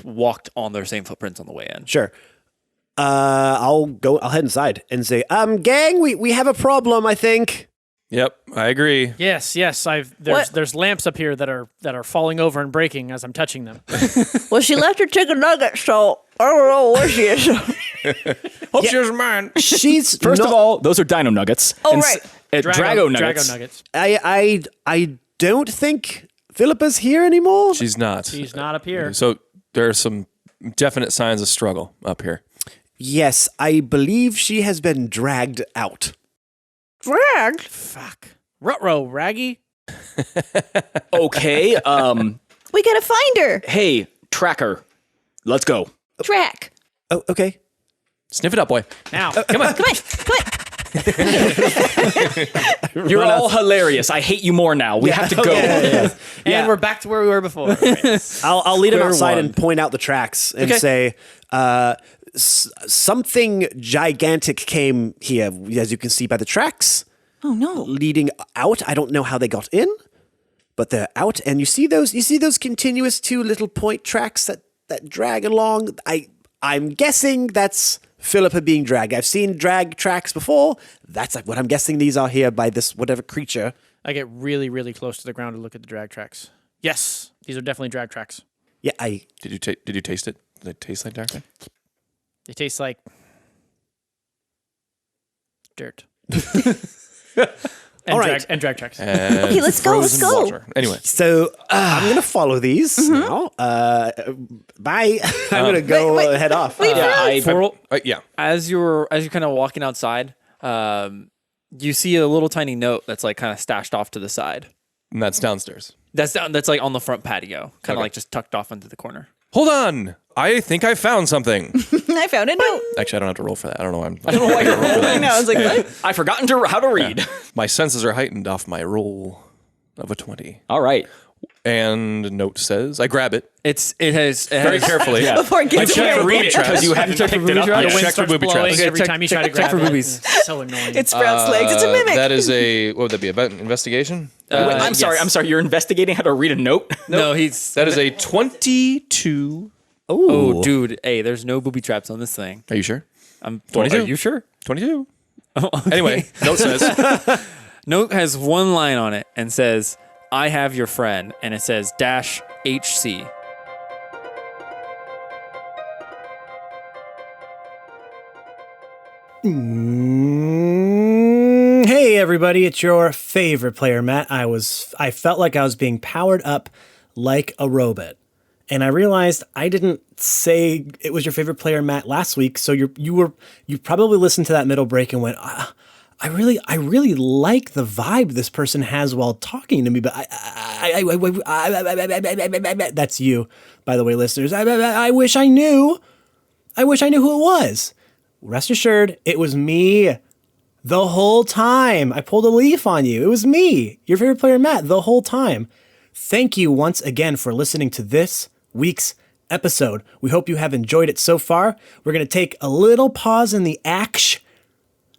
walked on their same footprints on the way in. Sure. I'll head inside and say, gang, we have a problem, I think. Yep, I agree. Yes. What? There's lamps up here that are falling over and breaking as I'm touching them. Well, she left her chicken nugget, so I don't know where she is. Hope she doesn't mind. She's First no- of all, those are dino nuggets. Oh, And right. Drago nuggets. Drago nuggets. I don't think Philippa's here anymore. She's not. She's not up here. So there are some definite signs of struggle up here. Yes, I believe she has been dragged out. Dragged. Fuck. Ruh-roh, Raggy. Okay. We gotta find her. Hey, tracker. Let's go. Track. Oh, okay. Sniff it up, boy. Now. Come on. You're all hilarious. I hate you more now. We have to go. And we're back to where we were before. I'll lead him Square outside one. and point out the tracks and say, something gigantic came here, as you can see by the tracks. Oh no. Leading out. I don't know how they got in, but they're out. And you see those continuous 2 little point tracks that drag along. I'm guessing that's Philippa being dragged. I've seen drag tracks before. That's like what I'm guessing these are here by this whatever creature. I get really, really close to the ground to look at the drag tracks. Yes, these are definitely drag tracks. Yeah, Did you taste it? Did it taste like dark? They taste like dirt. All right. And drag tracks. Okay, let's go. Let's Frozen go. water. Anyway, So I'm gonna follow these now. Bye. I'm gonna go Wait. head off. yeah. As you're kind of walking outside, you see a little tiny note that's like kind of stashed off to the side. And that's downstairs. That's like on the front patio, kind of Okay. like just tucked off into the corner. Hold on. I think I found something. I found a note. Actually, I don't have to roll for that. I don't know why I don't know why you're rolling. I know. I was like, what? I've forgotten how to read. My senses are heightened off my roll of a 20. All right. And note says, I grab it It has very carefully. Before it gets check here. for booby traps. Because you haven't picked it up. The I wind checked for starts booby blowing traps. every check- time you try to check grab for it. boobies. It's so annoying. It sprouts legs. It's a mimic. That is what would that be? About investigation? I'm sorry. You're investigating how to read a note? No, he's That is a 22. Oh, dude, hey, there's no booby traps on this thing. Are you sure? I'm 22. Are you sure? 22. Anyway, note says, Note has one line on it and says, "I have your friend," and it says -HC. Hey everybody, it's your favorite player, Matt. I felt like I was being powered up like a robot. And I realized I didn't say it was your favorite player, Matt, last week. So you probably listened to that middle break and went, I really like the vibe this person has while talking to me, but that's you, by the way, listeners. I wish I knew who it was. Rest assured, it was me the whole time. I pulled a leaf on you. It was me, your favorite player, Matt, the whole time. Thank you once again for listening to this week's episode. We hope you have enjoyed it so far. We're going to take a little pause in the action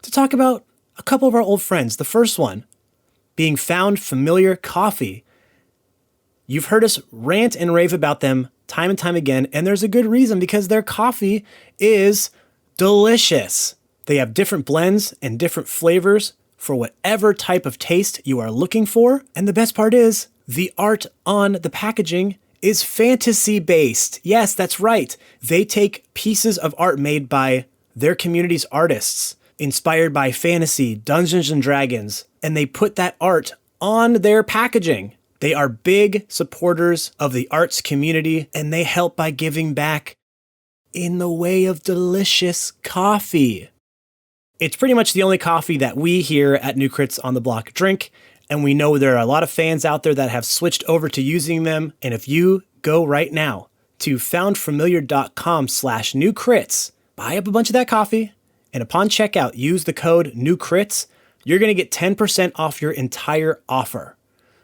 to talk about a couple of our old friends. The first one being Found Familiar Coffee. You've heard us rant and rave about them time and time again, and there's a good reason, because their coffee is delicious. They have different blends and different flavors for whatever type of taste you are looking for. And the best part is, the art on the packaging is fantasy-based. Yes, that's right. They take pieces of art made by their community's artists, inspired by fantasy, Dungeons and Dragons, and they put that art on their packaging. They are big supporters of the arts community, and they help by giving back in the way of delicious coffee. It's pretty much the only coffee that we here at New Crits on the Block drink, and we know there are a lot of fans out there that have switched over to using them. And if you go right now to foundfamiliar.com/newcrits, buy up a bunch of that coffee, and upon checkout, use the code NEWCRITS, you're going to get 10% off your entire offer.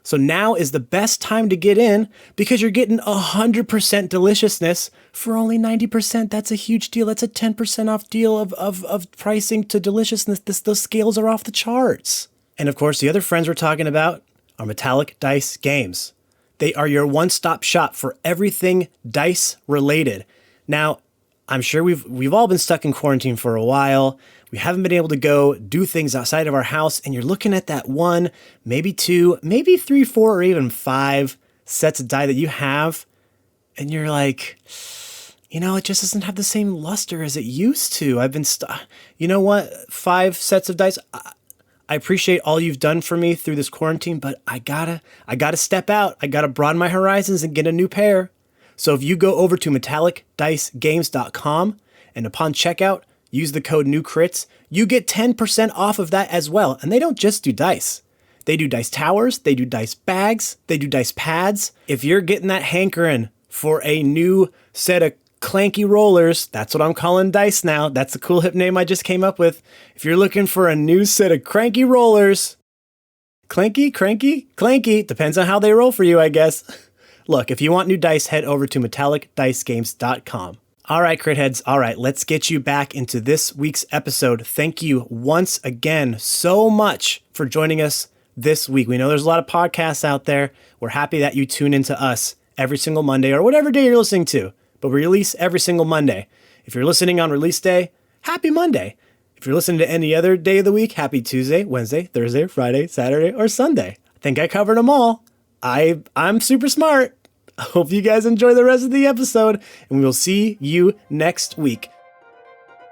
So now is the best time to get in, because you're getting 100% deliciousness for only 90%. That's a huge deal. That's a 10% off deal of pricing to deliciousness. Those scales are off the charts. And of course, the other friends we're talking about are Metallic Dice Games. They are your one-stop shop for everything dice related. Now, I'm sure we've all been stuck in quarantine for a while. We haven't been able to go do things outside of our house, and you're looking at that 1, maybe 2, maybe 3, 4, or even 5 sets of die that you have, and you're like, it just doesn't have the same luster as it used to. I've been you know what? 5 sets of dice. I appreciate all you've done for me through this quarantine, but I gotta step out. I gotta broaden my horizons and get a new pair. So if you go over to metallicdicegames.com and upon checkout, use the code NEWCRITS, you get 10% off of that as well. And they don't just do dice. They do dice towers, they do dice bags, they do dice pads. If you're getting that hankering for a new set of clanky rollers, that's what I'm calling dice now. That's a cool hip name I just came up with. If you're looking for a new set of cranky rollers, clanky, cranky, clanky, depends on how they roll for you, I guess. Look, if you want new dice, head over to metallicdicegames.com. All right, crit heads. All right, let's get you back into this week's episode. Thank you once again so much for joining us this week. We know there's a lot of podcasts out there. We're happy that you tune into us every single Monday or whatever day you're listening to. But we release every single Monday. If you're listening on release day, happy Monday. If you're listening to any other day of the week, happy Tuesday, Wednesday, Thursday, Friday, Saturday, or Sunday. I think I covered them all. I'm super smart. I hope you guys enjoy the rest of the episode, and we will see you next week.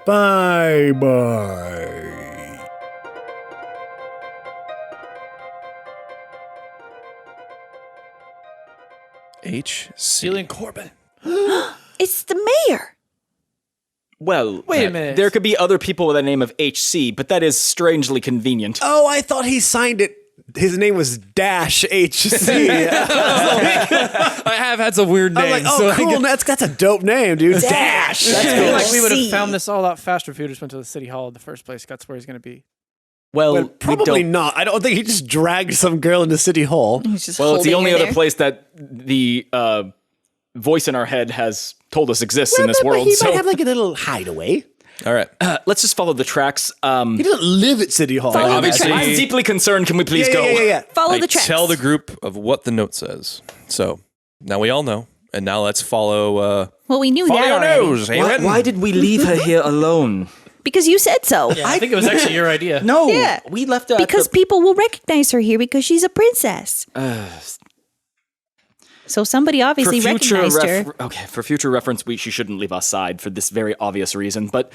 Bye-bye. H.C. Corbin. It's the mayor. Well, Wait a minute. There could be other people with the name of HC, but that is strangely convenient. Oh, I thought he signed it. His name was Dash HC. I have had some weird I'm names. like, so oh, I cool. guess- That's a dope name, dude. Dash. I feel like we would have See. found this all out faster if we just went to the city hall in the first place. That's where he's going to be. Well, But we probably don't- not. I don't think he just dragged some girl into City Hall. He's just Well, it's the holding only her other there. place that the voice in our head has told us exists in this But world. he So might have like a little hideaway. All right. let's just follow the tracks. He doesn't live at City Hall. Follow the obviously- tracks. I'm deeply concerned. Can we please yeah, go? yeah. Follow I the tracks. tell the group of what the note says. So now we all know. And now let's follow Well, we knew follow that your already. nose, Why, Aaron. why did we leave her here alone? Because you said so. I think it was actually your idea. No, Yeah. we left her Because people will recognize her here because she's a princess. So somebody obviously recognized her. Okay, for future reference, she shouldn't leave us side for this very obvious reason. But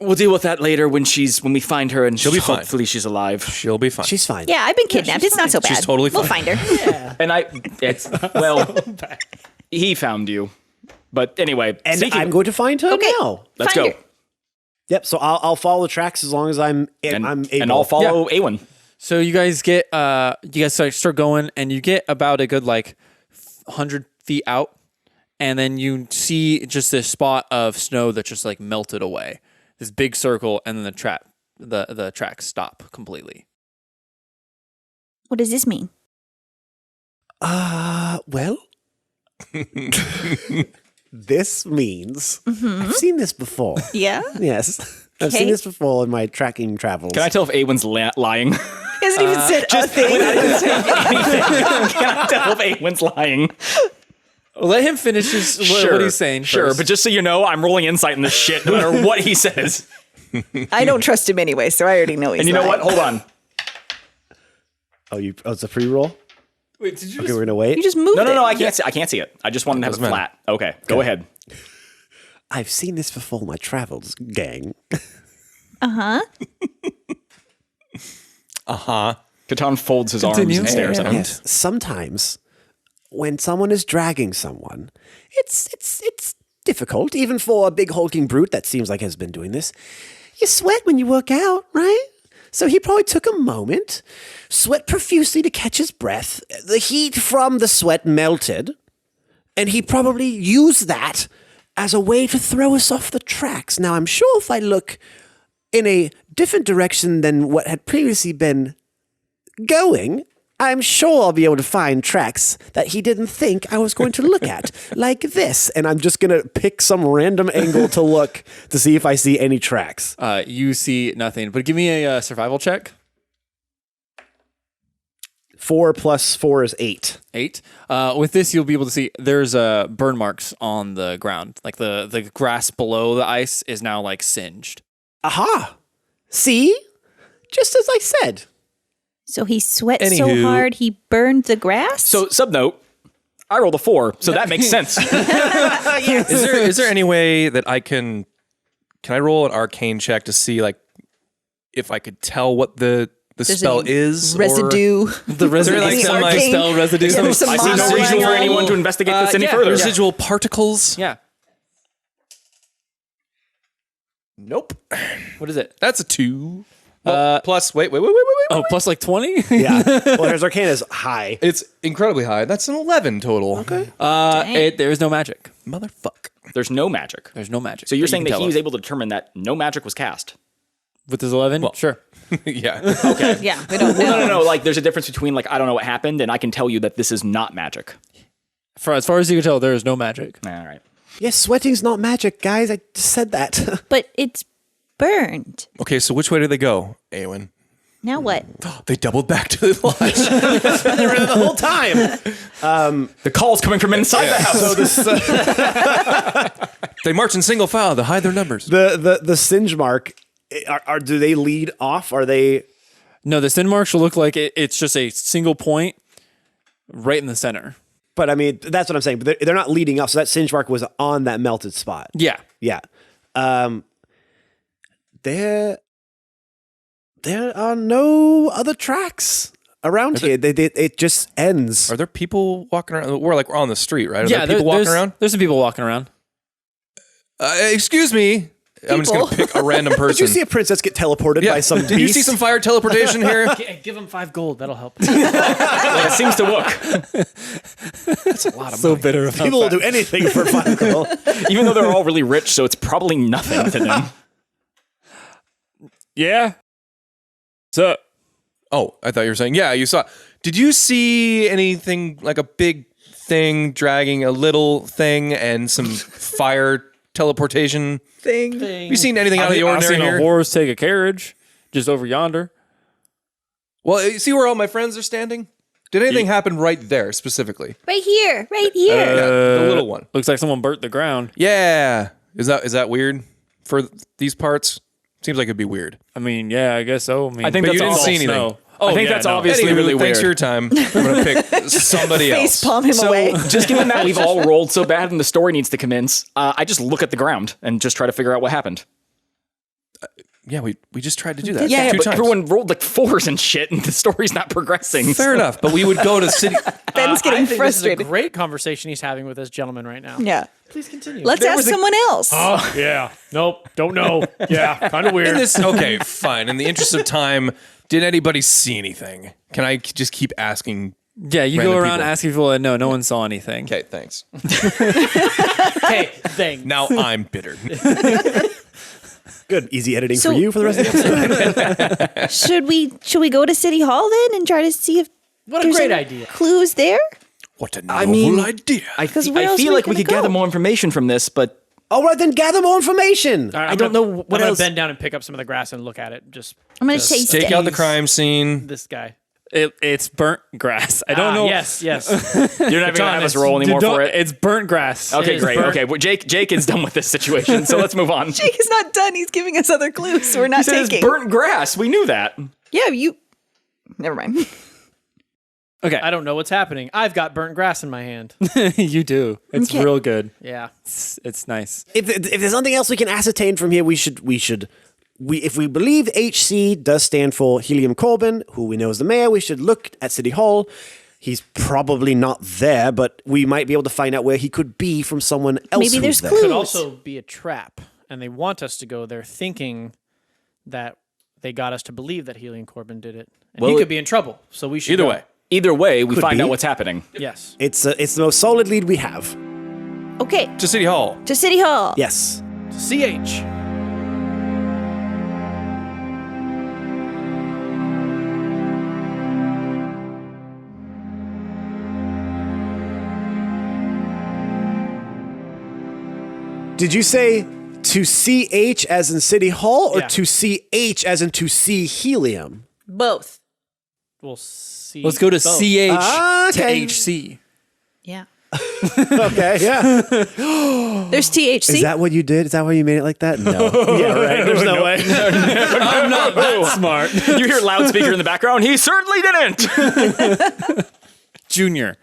we'll deal with that later when we find her and She'll be fine. hopefully she's alive. She'll be fine. She's fine. Yeah, I've been kidnapped. It's not so bad. She's totally We'll fine. find her. And he found you. But anyway, And speaking- I'm going to find her Okay. now. let's find go. her. Yep. So I'll follow the tracks as long as I'm able. And I'll follow Awen. So you guys get start going, and you get about a good 100 feet out, and then you see just this spot of snow that just melted away. This big circle, and then the tracks stop completely. What does this mean? Well, this means I've seen this before. Yeah? Yes, I've Okay. seen this before in my tracking travels. Can I tell if Awen's lying? He hasn't even said a thing. Can I tell if Awen's lying? Let him finish what he's saying. Sure, first. but just so you know, I'm rolling insight in this shit no matter what he says. I don't trust him anyway, so I already know he's And you know what? lying. Hold on. Oh, it's a pre-roll. wait, did you Okay, we're gonna wait. You just moved it. No, I can't see. I can't see it. I just wanted to have it Doesn't matter. flat. Okay, go ahead. I've seen this before in my travels, gang. Catan folds his arms Continue. and stares at him. Yes, sometimes when someone is dragging someone, it's difficult, even for a big hulking brute that seems like has been doing this. You sweat when you work out, right? So he probably took a moment, sweat profusely to catch his breath. The heat from the sweat melted, and he probably used that as a way to throw us off the tracks. Now, I'm sure if I look in a different direction than what had previously been going, I'm sure I'll be able to find tracks that he didn't think I was going to look at, like this. And I'm just going to pick some random angle to look to see if I see any tracks. You see nothing, but give me a survival check. 4 + 4 is 8. 8. With this, you'll be able to see there's burn marks on the ground. Like the grass below the ice is now singed. Aha! See? Just as I said. So he sweat so Anywho. hard he burned the grass? So, subnote, I rolled a 4, so that makes sense. Is there any way that can I roll an arcane check to see if I could tell what the the spell is? or- residue. The residue, like some, like, spell residue. Yeah, there's some I see no monster reason for around. anyone to investigate this any yeah, further. Residual particles? Yeah. Nope. What is it? That's a 2. Plus, wait. Oh, plus like 20? Yeah. Well, his arcana is high. It's incredibly high. That's an 11 total. Okay. There is no magic. Motherfuck. There's no magic. There's no magic. So you're you saying can that tell he was us. able to determine that no magic was cast? With his 11? Sure. Yeah. Okay. Yeah, we don't know. No. Like, there's a difference between, like, I don't know what happened, and I can tell you that this is not magic. For as far as you can tell, there is no magic. All right. Yes, sweating's not magic, guys. I just said that. But it's burned. Okay, so which way did they go, Awen? Now what? They doubled back to the lodge. They were there the whole time. The call's coming from inside the house. They march in single file to hide their numbers. The singe mark, do they lead off? Are they? No, the sin marks will look like it's just a single point right in the center. But I mean, that's what I'm saying. But they're not leading off. So that singe mark was on that melted spot. Yeah. Yeah. There are no other tracks around here. It just ends. Are there people walking around? We're on the street, right? Are Yeah, there people walking there's- around? There's some people walking around. Excuse me. I'm just going to pick a random person. Did you see a princess get teleported by some Did you see beast? some fire teleportation here? Give him 5 gold. That'll help. It seems to work. So bitter about People will do anything for 5 gold. Even though they're all really rich, so it's probably nothing to them. Yeah. So, Oh, I thought you were saying, yeah, you saw. Did you see anything like a big thing dragging a little thing and some fire teleportation? Thing. Have you seen anything out of the I've ordinary seen a here? horse take a carriage just over yonder. Well, you see where all my friends are standing? Did anything happen right there specifically? Right here. Right here. Yeah, the little one. Looks like someone burnt the ground. Yeah. Is that weird for these parts? Seems like it'd be weird. I mean, yeah, I guess so. I mean, I think But that's you didn't all see anything. snow. I think that's no. obviously Anywho, really thanks weird. for your time. I'm going to pick somebody else. Face palm him away. Just given that we've all rolled so bad and the story needs to commence, I just look at the ground and just try to figure out what happened. Yeah, we just tried to do that. Yeah, two but times. everyone rolled like 4s and shit, and the story's not progressing. Fair enough, but we would go to city. Ben's I getting think frustrated. This is a great conversation he's having with this gentleman right now. Yeah. Please continue. Let's ask someone else. Oh, yeah. Nope. Don't know. Yeah. Kind of In weird. this, okay, fine. In the interest of time, did anybody see anything? Can I just keep asking? yeah, you Random go around people. asking people, and no one saw anything. Okay, thanks. Okay. Thing. Now I'm bitter. Good, easy editing So- for you for the rest of the episode. Should we go to City Hall then and try to see if What a there's great any idea. clues there? What a novel I mean, idea. I 'Cause where else feel are we like we gonna could gather go? more information from this, but All right, then gather more information. All right, I don't know what I'm gonna else- bend down and pick up some of the grass and look at it. Just I'm gonna taste Take it. out the crime scene. this guy. It's burnt grass. I don't know. Yes. Yes. you're not even gonna have us roll anymore Don't- for it. It's burnt grass. Okay, is great. burnt. Okay, well, Jake is done with this situation, so let's move on. Jake is not done. He's giving us other clues, so we're not He said it's taking. burnt grass. We knew that. Yeah, you. Never mind. Okay. I don't know what's happening. I've got burnt grass in my hand. You do. It's Okay. real good. Yeah. It's nice. If there's nothing else we can ascertain from here, if we believe HC does stand for Helium Corbin, who we know is the mayor, we should look at City Hall. He's probably not there, but we might be able to find out where he could be from someone else. Maybe who's there's there. clues. Could also be a trap, and they want us to go there thinking that they got us to believe that Helium Corbin did it. And Well, he could be in trouble, so we should Either go. way. Either way, we find be. out what's happening. Yes. It's the most solid lead we have. Okay, To City Hall. to City Hall. Yes. CH. Did you say to CH as in City Hall or Yeah. to CH as in to see helium? Both. We'll see. Let's go to both. CH Okay. to HC. Yeah. Okay, yeah. There's THC. Is that what you did? Is that why you made it like that? No. Yeah, right. There's no way. I'm not that smart. You hear loudspeaker in the background. He certainly didn't. Junior.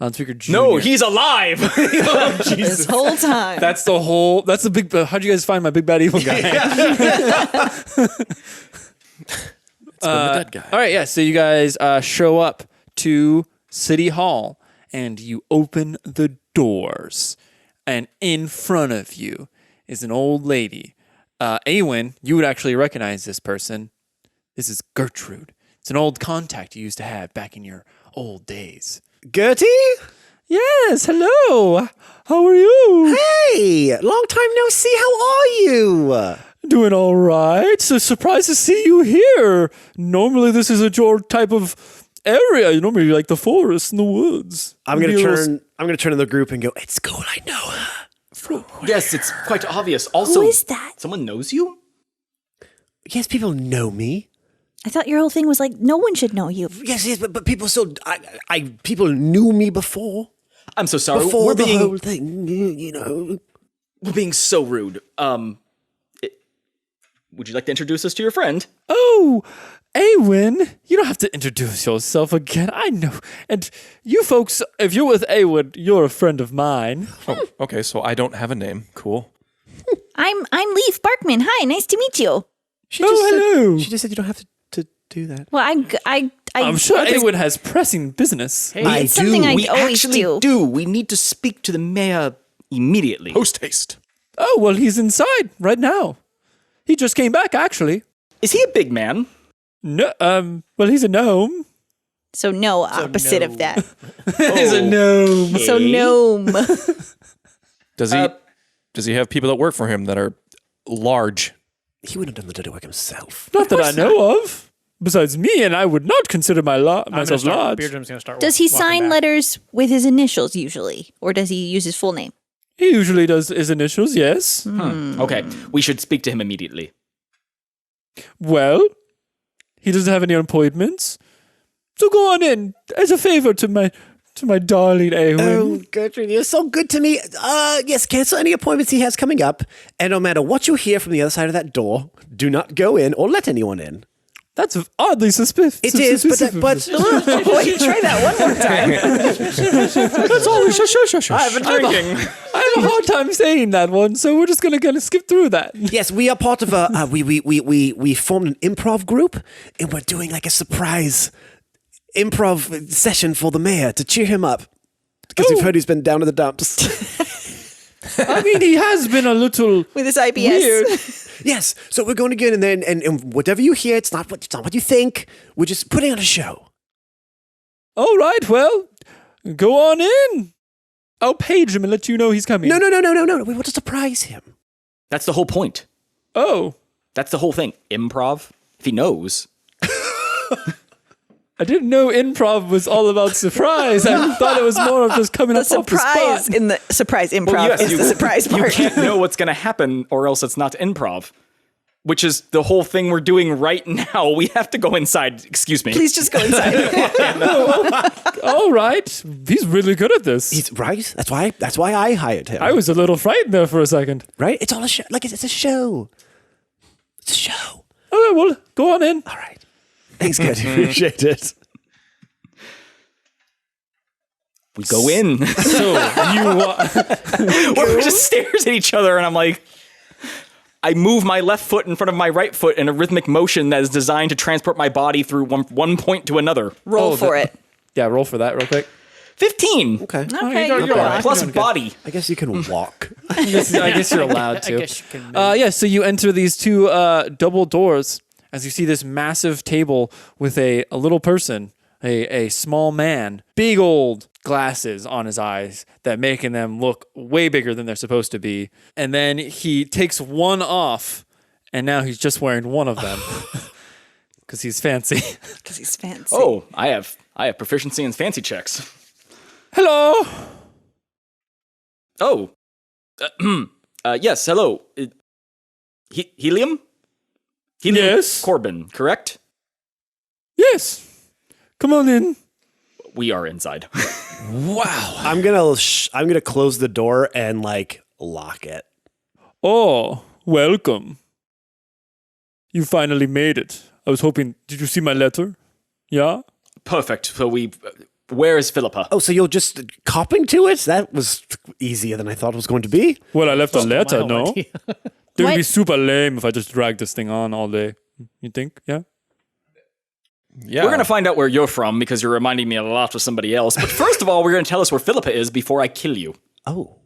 Loudspeaker Junior. No, he's alive. This whole time. That's the big. How'd you guys find my big bad evil guy? the dead guy. All right, yeah. So you guys show up to City Hall, and you open the doors, and in front of you is an old lady. Awen, you would actually recognize this person. This is Gertrude. It's an old contact you used to have back in your old days. Gertie? Yes, hello. How are you? Hey, long time no see. How are you? Doing all right. So surprised to see you here. Normally, this isn't your type of area. You normally like the forest and the woods. I'm gonna turn to the group and go, it's cool, I know her. Yes, it's quite obvious. Also, Who is that? someone knows you? Yes, people know me. I thought your whole thing was like no one should know you. Yes, but people still, people knew me before. I'm so sorry. Before We're the being whole thing, you know. we're being so rude. Would you like to introduce us to your friend? Oh, Awen, you don't have to introduce yourself again. I know. And you folks, if you're with Awen, you're a friend of mine. Oh, okay, so I don't have a name. Cool. I'm Leaf Barkman. Hi, nice to meet you. Hello. She just said you don't have to do that. Well, I'm sure Awen has pressing business. it's something I We always actually do. We need to speak to the mayor immediately. Post haste. Oh, well, he's inside right now. He just came back, actually. Is he a big man? No, well, he's a gnome. So no, opposite of that. He's a gnome. So gnome. Does he have people that work for him that are large? He wouldn't have done the dirty work himself. Not that I know of. Besides me, and I would not consider myself large. Beardrum's gonna start. Does he walking sign back. letters with his initials usually, or does he use his full name? He usually does his initials, yes. Okay, we should speak to him immediately. Well, he doesn't have any appointments. So go on in as a favor to my darling Awen. Oh, Gertrude, you're so good to me. Yes, cancel any appointments he has coming up, and no matter what you hear from the other side of that door, do not go in or let anyone in. That's oddly suspicious. It is, but Wait, try that one more time. That's all. Shush. I've been drinking. I have a hard time saying that one, so we're just gonna skip through that. yes, we are part of a. We formed an improv group, and we're doing like a surprise improv session for the mayor to cheer him up because we've heard he's been down to the dumps. I mean, he has been a little With his IBS. weird. Yes, so we're going to get in there, and whatever you hear, it's not what you think. We're just putting on a show. All right, well, go on in. I'll page him and let you know he's coming. No. We want to surprise him. That's the whole point. Oh, That's the whole thing. Improv. If he knows. I didn't know improv was all about surprise. I thought it was more of just coming The up off the surprise spot. in the surprise improv is the surprise You part. can't know what's going to happen, or else it's not improv. Which is the whole thing we're doing right now. We have to go inside. Excuse me. Please just go inside. All right, he's really good at this. He's right. That's why I hired him. I was a little frightened there for a second. right. It's all a show. Like it's a show. It's a show. Okay, well, go on in. All right. Thanks, guys. Appreciate it. We go in. So We're just stares at each other, and I'm like, I move my left foot in front of my right foot in a rhythmic motion that is designed to transport my body through one point to another. Roll for it. yeah, roll for that real quick. 15 Okay. Okay, you're you're all right. right. plus body. I guess you can walk. I guess you're allowed to. I guess you can. Yeah, so you enter these two double doors as you see this massive table with a little person, a small man, big old glasses on his eyes that making them look way bigger than they're supposed to be. And then he takes one off, and now he's just wearing one of them because he's fancy. Because he's fancy. Oh, I have proficiency in fancy checks. Hello. Oh. Yes, hello. Helium? Helium Yes. Corbin, correct? Yes. Come on in. We are inside. I'm gonna close the door and like lock it. Oh, welcome. You finally made it. I was hoping. Did you see my letter? Yeah? Perfect. So where is Philippa? Oh, so you're just copping to it? That was easier than I thought it was going to be. Well, I left a letter, My no? idea. It would be What? super lame if I just dragged this thing on all day. You think? Yeah? Yeah. We're going to find out where you're from because you're reminding me a lot of somebody else. But first of all, we're going to tell us where Philippa is before I kill you. Oh.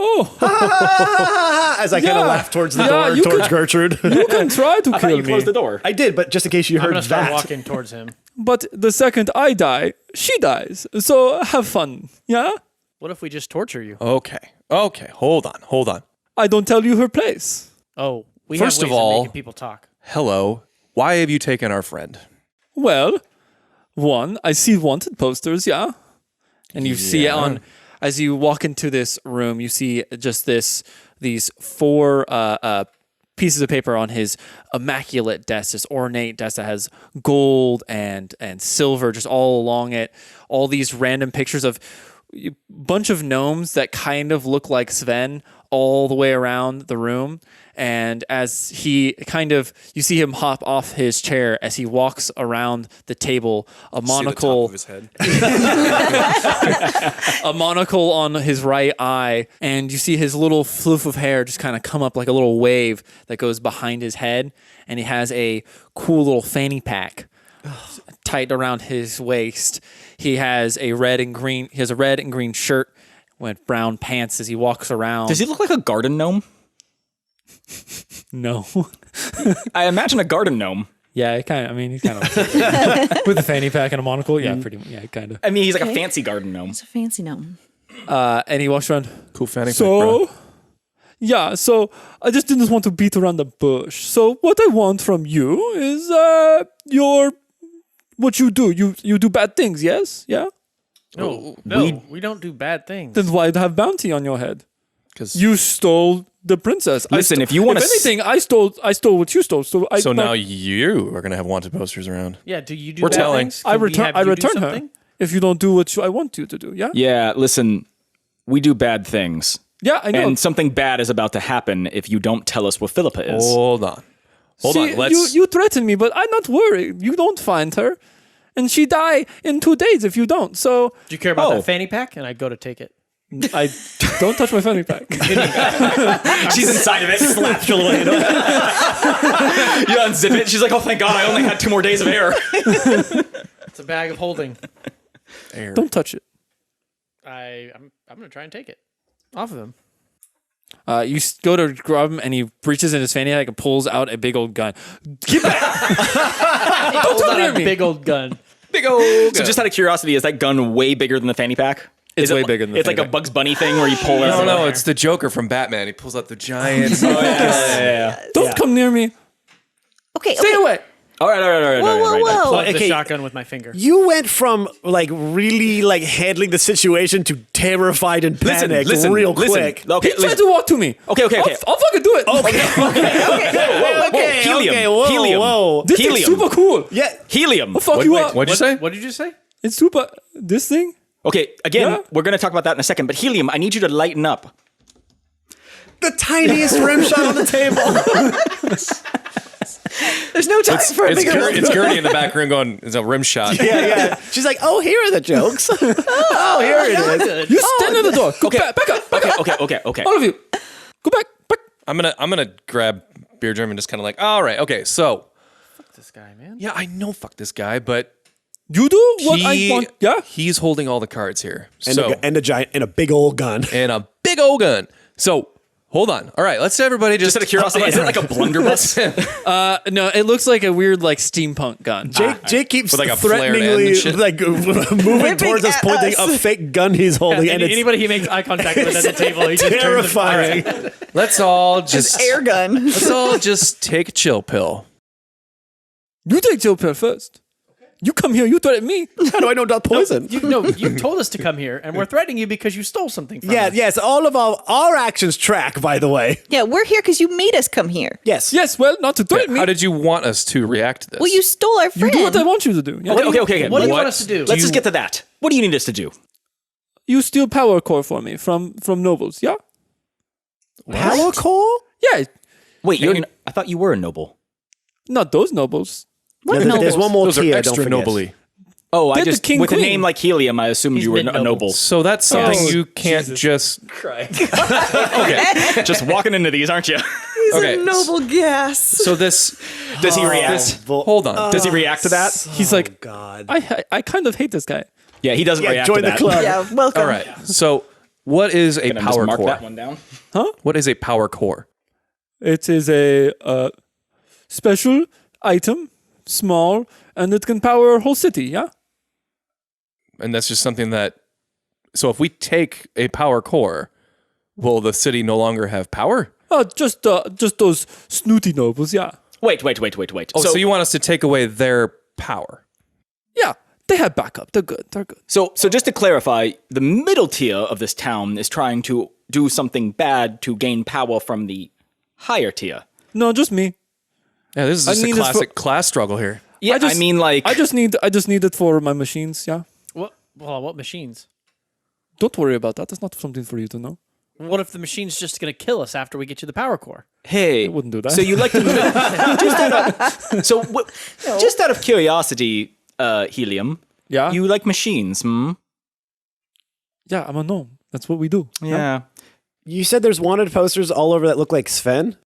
Oh, As I kind of laugh towards the Yeah, door, you towards could- Gertrude. you can try to I thought kill you closed the me. door. I did, but just in case you I'm heard gonna start that. walking towards him. But the second I die, she dies. So have fun. Yeah? What if we just torture you? Okay. Hold on. I don't tell you her place. Oh, we First have of ways all- making people talk. Hello. Why have you taken our friend? Well, one, I see wanted posters, yeah? And you see it on, as you walk into this room, you see just these 4 pieces of paper on his immaculate desk, this ornate desk that has gold and silver just all along it. All these random pictures of a bunch of gnomes that kind of look like Sven all the way around the room. And as he you see him hop off his chair as he walks around the table, a monocle, his head. a monocle on his right eye, and you see his little floof of hair just kind of come up like a little wave that goes behind his head, and he has a cool little fanny pack tight around his waist. He has a red and green shirt with brown pants as he walks around. Does he look like a garden gnome? No. I imagine a garden gnome. Yeah, he's kind of with a fanny pack and a monocle. Yeah, pretty much. Yeah, kind of. I mean, he's like a fancy garden gnome. It's a fancy gnome. And he walks around. Cool fanny pack, bro. So I just didn't want to beat around the bush. So what I want from you is what you do. You do bad things, yes? Yeah? No, we don't do bad things. Then why have bounty on your head? 'Cause- You stole the princess. Listen, if you want if to anything, I stole what you stole. So now you are going to have wanted posters around. Yeah, do you do We're bad telling. things? I Can we return have I you do return her something? if you don't do what I want you to do. Yeah? Yeah, listen, we do bad things. Yeah, I know. And something bad is about to happen if you don't tell us where Philippa is. Hold on. See, Let's. you threaten me, but I'm not worried. You don't find her. And she die in 2 days if you don't. So Do you care about Oh. that fanny pack? And I go to take it. I don't touch my fanny pack. She's inside of it, slaps your little hand. You unzip it. She's like, oh, thank God, I only had 2 more days of air. It's a bag of holding. Don't touch it. I'm gonna try and take it off of him. You go to grab him, and he reaches in his fanny pack and pulls out a big old gun. Get back! Don't come near me. Big old gun. Big old. So, just out of curiosity, is that gun way bigger than the fanny pack? It's Is way it, bigger than the It's like fanny a Bugs Bunny thing where you pull it. No, it's the Joker from Batman. He pulls out the giant. Don't come near me. Okay, Stay away. All right. Whoa. Plug the okay. shotgun with my finger. You went from like really like handling the situation to terrified and panicked real quick. Okay, He tried to walk to me. Okay. I'll fucking do it. Okay, Helium. okay, whoa, Helium. whoa. This thing's Helium. super cool. Yeah, Helium. I'll fuck you up. What'd you say? What did you say? It's super. This thing? Okay, again, Yeah. we're going to talk about that in a second, but helium, I need you to lighten up. the tiniest rim shot on the table. There's no time for a bigger one. It's Gertie in the back room going, it's a rim shot. Yeah. She's like, oh, here are the jokes. Oh, here it is. You stand at the door. Go back up. Okay. All of you. Go back. I'm gonna grab Beer Germ and just kind of like, all right, okay, so This guy, man. yeah, I know fuck this guy, but You do what I want. Yeah. he's holding all the cards here. And, So and a giant and a big old gun. and a big old gun. So hold on. All right, let's everybody just Just out of curiosity, is it like a blunderbuss? No, it looks like a weird like steampunk gun. Jake keeps With like a flared end and threateningly shit. like moving towards us, at pointing us. a fake gun he's holding, Yeah, and it's anybody he makes eye contact with at the table, he just turns and fires. terrifying. let's all just Air gun. let's all just take a chill pill. You take chill pill first. You come here. You threaten me. How do I know not poison? You told us to come here, and we're threatening you because you stole something from us. Yes, all of our actions track, by the way. Yeah, we're here because you made us come here. Yes. Yes. Well, not to threaten me. How did you want us to react to this? Well, you stole our You friend. do what I want you to do. Yeah. Okay. What do you want us to do? Let's just get to that. What do you need us to do? You steal power core for me from nobles. Yeah. Power core? Yeah. Wait, I thought you were a noble. Not those nobles. What There's nobles? one more Those are tier. extra don't forget. nobly. Oh, They're the king with queen. a name like helium, I assumed He's you were a mid-noble. noble. So that's something Oh, you can't just Just walking into these, aren't you? Always Okay, a noble guess. So this Does he react? hold on. Does he react to that? He's like, God. I kind of hate this guy. Yeah, he doesn't react join to the that. club. Yeah, welcome. All right. So what is a Gonna just power mark core? that one down. What is a power core? It is a special item, small, and it can power a whole city. Yeah. And that's just something that. So if we take a power core, will the city no longer have power? Oh, just those snooty nobles. Yeah. Wait. Oh, so you want us to take away their power? Yeah. They have backup. They're good. They're good. So just to clarify, the middle tier of this town is trying to do something bad to gain power from the higher tier. No, just me. Yeah, this is just a mean, this classic class struggle here. Yeah, I mean, like, I just need it for my machines. Yeah. What machines? Don't worry about that. That's not something for you to know. What if the machine's just going to kill us after we get you the power core? hey, I wouldn't do that. So you like to just out of curiosity, Helium. Yeah. You like machines, hmm? Yeah, I'm a gnome. That's what we do. Yeah. You said there's wanted posters all over that look like Sven?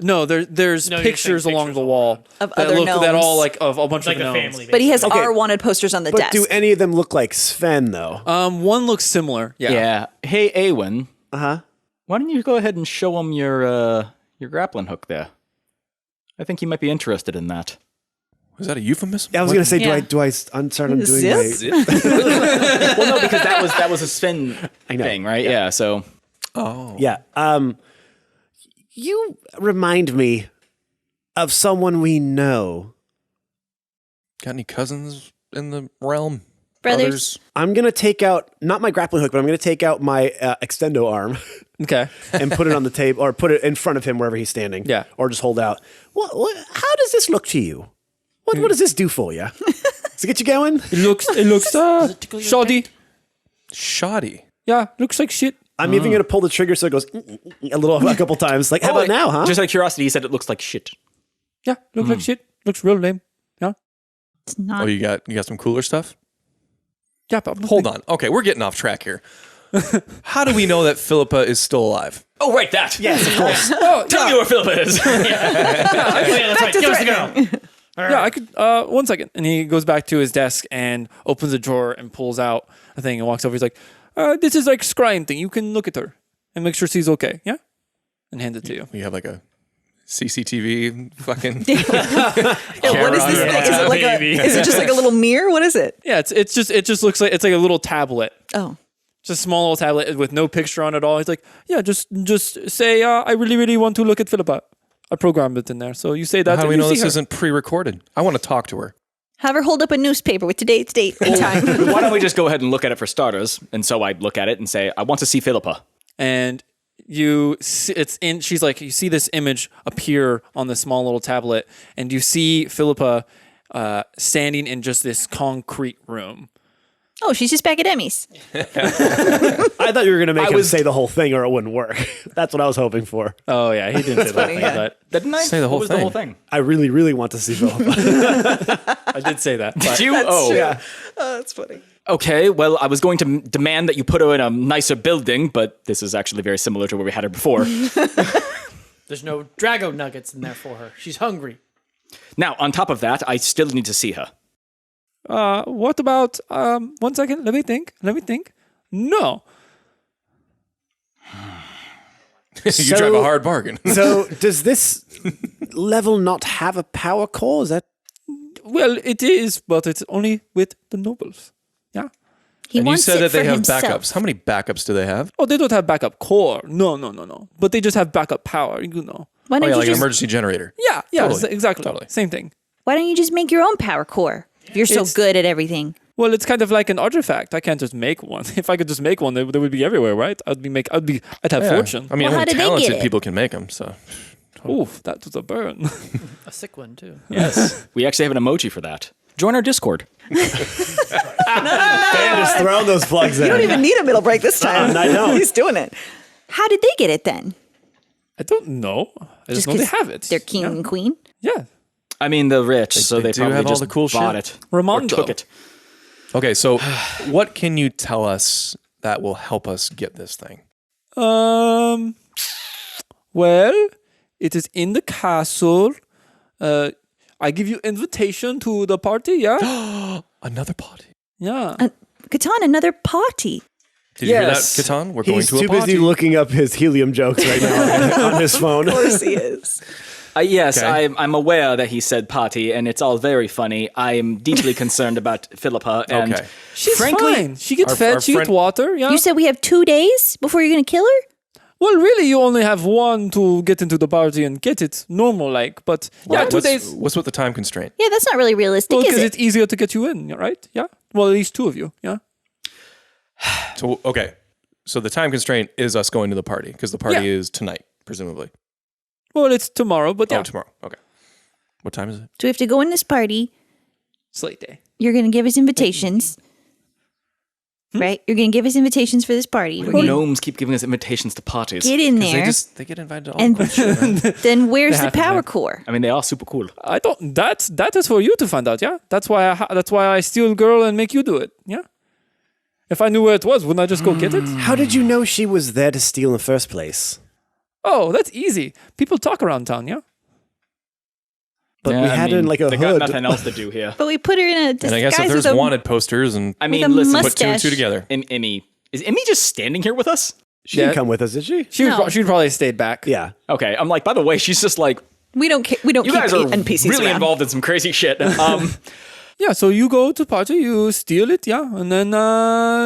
No, there's No, you're pictures saying along pictures the all wall Of that other look that all gnomes. like of a bunch Like of a gnomes. family. But he has Okay. our wanted posters on the But desk. do any of them look like Sven, though? One looks similar. Yeah. Yeah. Hey, Awen. Uh-huh. Why don't you go ahead and show him your grappling hook there? I think he might be interested in that. Was that a euphemism? I was going to say, Yeah. do I start on doing Zip? my... Well, no, because that was a Sven thing, right? Yeah. So Oh. Yeah. You remind me of someone we know. Got any cousins in the realm? Brothers. I'm going to take out, not my grappling hook, but I'm going to take out my extendo arm Okay. and put it on the table, or put it in front of him wherever he's standing. Yeah. Or just hold out. How does this look to you? What does this do for you? Does it get you going? It looks shoddy. Shoddy. Yeah, looks like shit. I'm even going to pull the trigger so it goes a couple times. Like, how about now, huh? Just out of curiosity, he said it looks like shit. Yeah, looks like shit. Looks real lame. Yeah. It's not. Oh, you got some cooler stuff? Yeah, but Hold on. Okay, we're getting off track here. How do we know that Philippa is still alive? Oh, right, that. Yes, of course. Oh, Tell me where Philippa is. That's right. Give us the girl. yeah, I could. 1 second, and he goes back to his desk and opens a drawer and pulls out a thing and walks over. He's like, "This is like scrying thing. You can look at her and make sure she's okay." Yeah, and hand it to you. We have like a CCTV fucking. Yeah, what is this thing? Is it like is it just like a little mirror? What is it? Yeah, it just looks like it's like a little tablet. Oh. Just a small little tablet with no picture on it at all. He's like, yeah, just say, I really, really want to look at Philippa. I programmed it in there. So you say that. How do and we you know see this her. isn't pre-recorded? I want to talk to her. Have her hold up a newspaper with today's date and time. Why don't we just go ahead and look at it for starters? And so I look at it and say, I want to see Philippa. And you see, she's like, you see this image appear on the small little tablet, and you see Philippa standing in just this concrete room. Oh, she's just back at Emmy's. I thought you were going to make him was- say the whole thing or it wouldn't work. That's what I was hoping for. Oh yeah, he didn't say that thing, but Didn't I? Say the whole What was thing. the whole thing? I really, really want to see Philippa. I did say that. But Did you? Oh. Yeah. Oh, that's funny. Okay, well, I was going to demand that you put her in a nicer building, but this is actually very similar to where we had her before. There's no Drago nuggets in there for her. She's hungry. Now, on top of that, I still need to see her. what about 1 second? Let me think. No. You drive a hard bargain. So does this level not have a power core? Is that... Well, it is, but it's only with the nobles. Yeah. He And you wants said it that they for have himself. backups. How many backups do they have? Oh, they don't have backup core. No. But they just have backup power. You know. Why Oh don't yeah, you like an just emergency generator. Yeah. Totally. Exactly. Totally. Same thing. Why don't you just make your own power core? If you're so It's- good at everything. Well, it's kind of like an artifact. I can't just make one. If I could just make one, they would be everywhere, right? I'd have Yeah. fortune. I mean, Well, how only did they get talented it? people can make them. So Oof, that was a burn. A sick one, too. Yes. We actually have an emoji for that. Join our Discord. Dan just throwing those plugs in. You don't even need a middle break this time. I know. He's doing it. How did they get it then? I don't know. I just know 'cause they have it. They're king and queen? Yeah. I mean, they're rich, so they they do probably have all just the cool bought shit? it. Or Ramondo. took it. okay, so what can you tell us that will help us get this thing? Well, It is in the castle. I give you invitation to the party, yeah? Another party. Yeah. Catan, another party. Did you hear that, Yes. Catan? We're He's going too to a busy party. looking up his helium jokes right now on his phone. Of course he is. Yes, Okay. I'm aware that he said party, and it's all very funny. I am deeply concerned about Philippa, and Okay. She's frankly, fine. She gets our fed, she gets friend- water, yeah? You said we have 2 days before you're going to kill her? Well, really, you only have one to get into the party and get it normal, like. But yeah, 2 days. What's with the time constraint? Yeah, that's not really realistic, Well, is because it? it's easier to get you in, right? Yeah. Well, at least 2 of you, yeah. So okay, so the time constraint is us going to the party because the party Yeah. is tonight, presumably. Well, it's tomorrow, but yeah. Oh, tomorrow. Okay. What time is it? So we have to go in this party. Slate day. You're going to give us invitations. Right? You're going to give us invitations for this party. We're gonna gnomes keep giving us invitations to parties. get in They there. they get invited to all. And then where's the have to power have- core? I mean, they are super cool. I don't. That is for you to find out. Yeah. That's why. That's why I steal girl and make you do it. Yeah. If I knew where it was, wouldn't I just go get it? How did you know she was there to steal in the first place? Oh, that's easy. People talk around town. Yeah. But we had her in like a they hood. got nothing else to do here. But we put her in a And disguise I guess if there's with a wanted posters and I with mean, a listen, put two and two mustache. together. Emmy is Emmy just standing here with us? She didn't Yeah. come with us, did she? No. She'd probably stayed back. Yeah. Okay, I'm like, by the way, she's just like, We don't you keep guys are NPCs really around. involved in some crazy shit. Yeah. So you go to party, you steal it, yeah, and then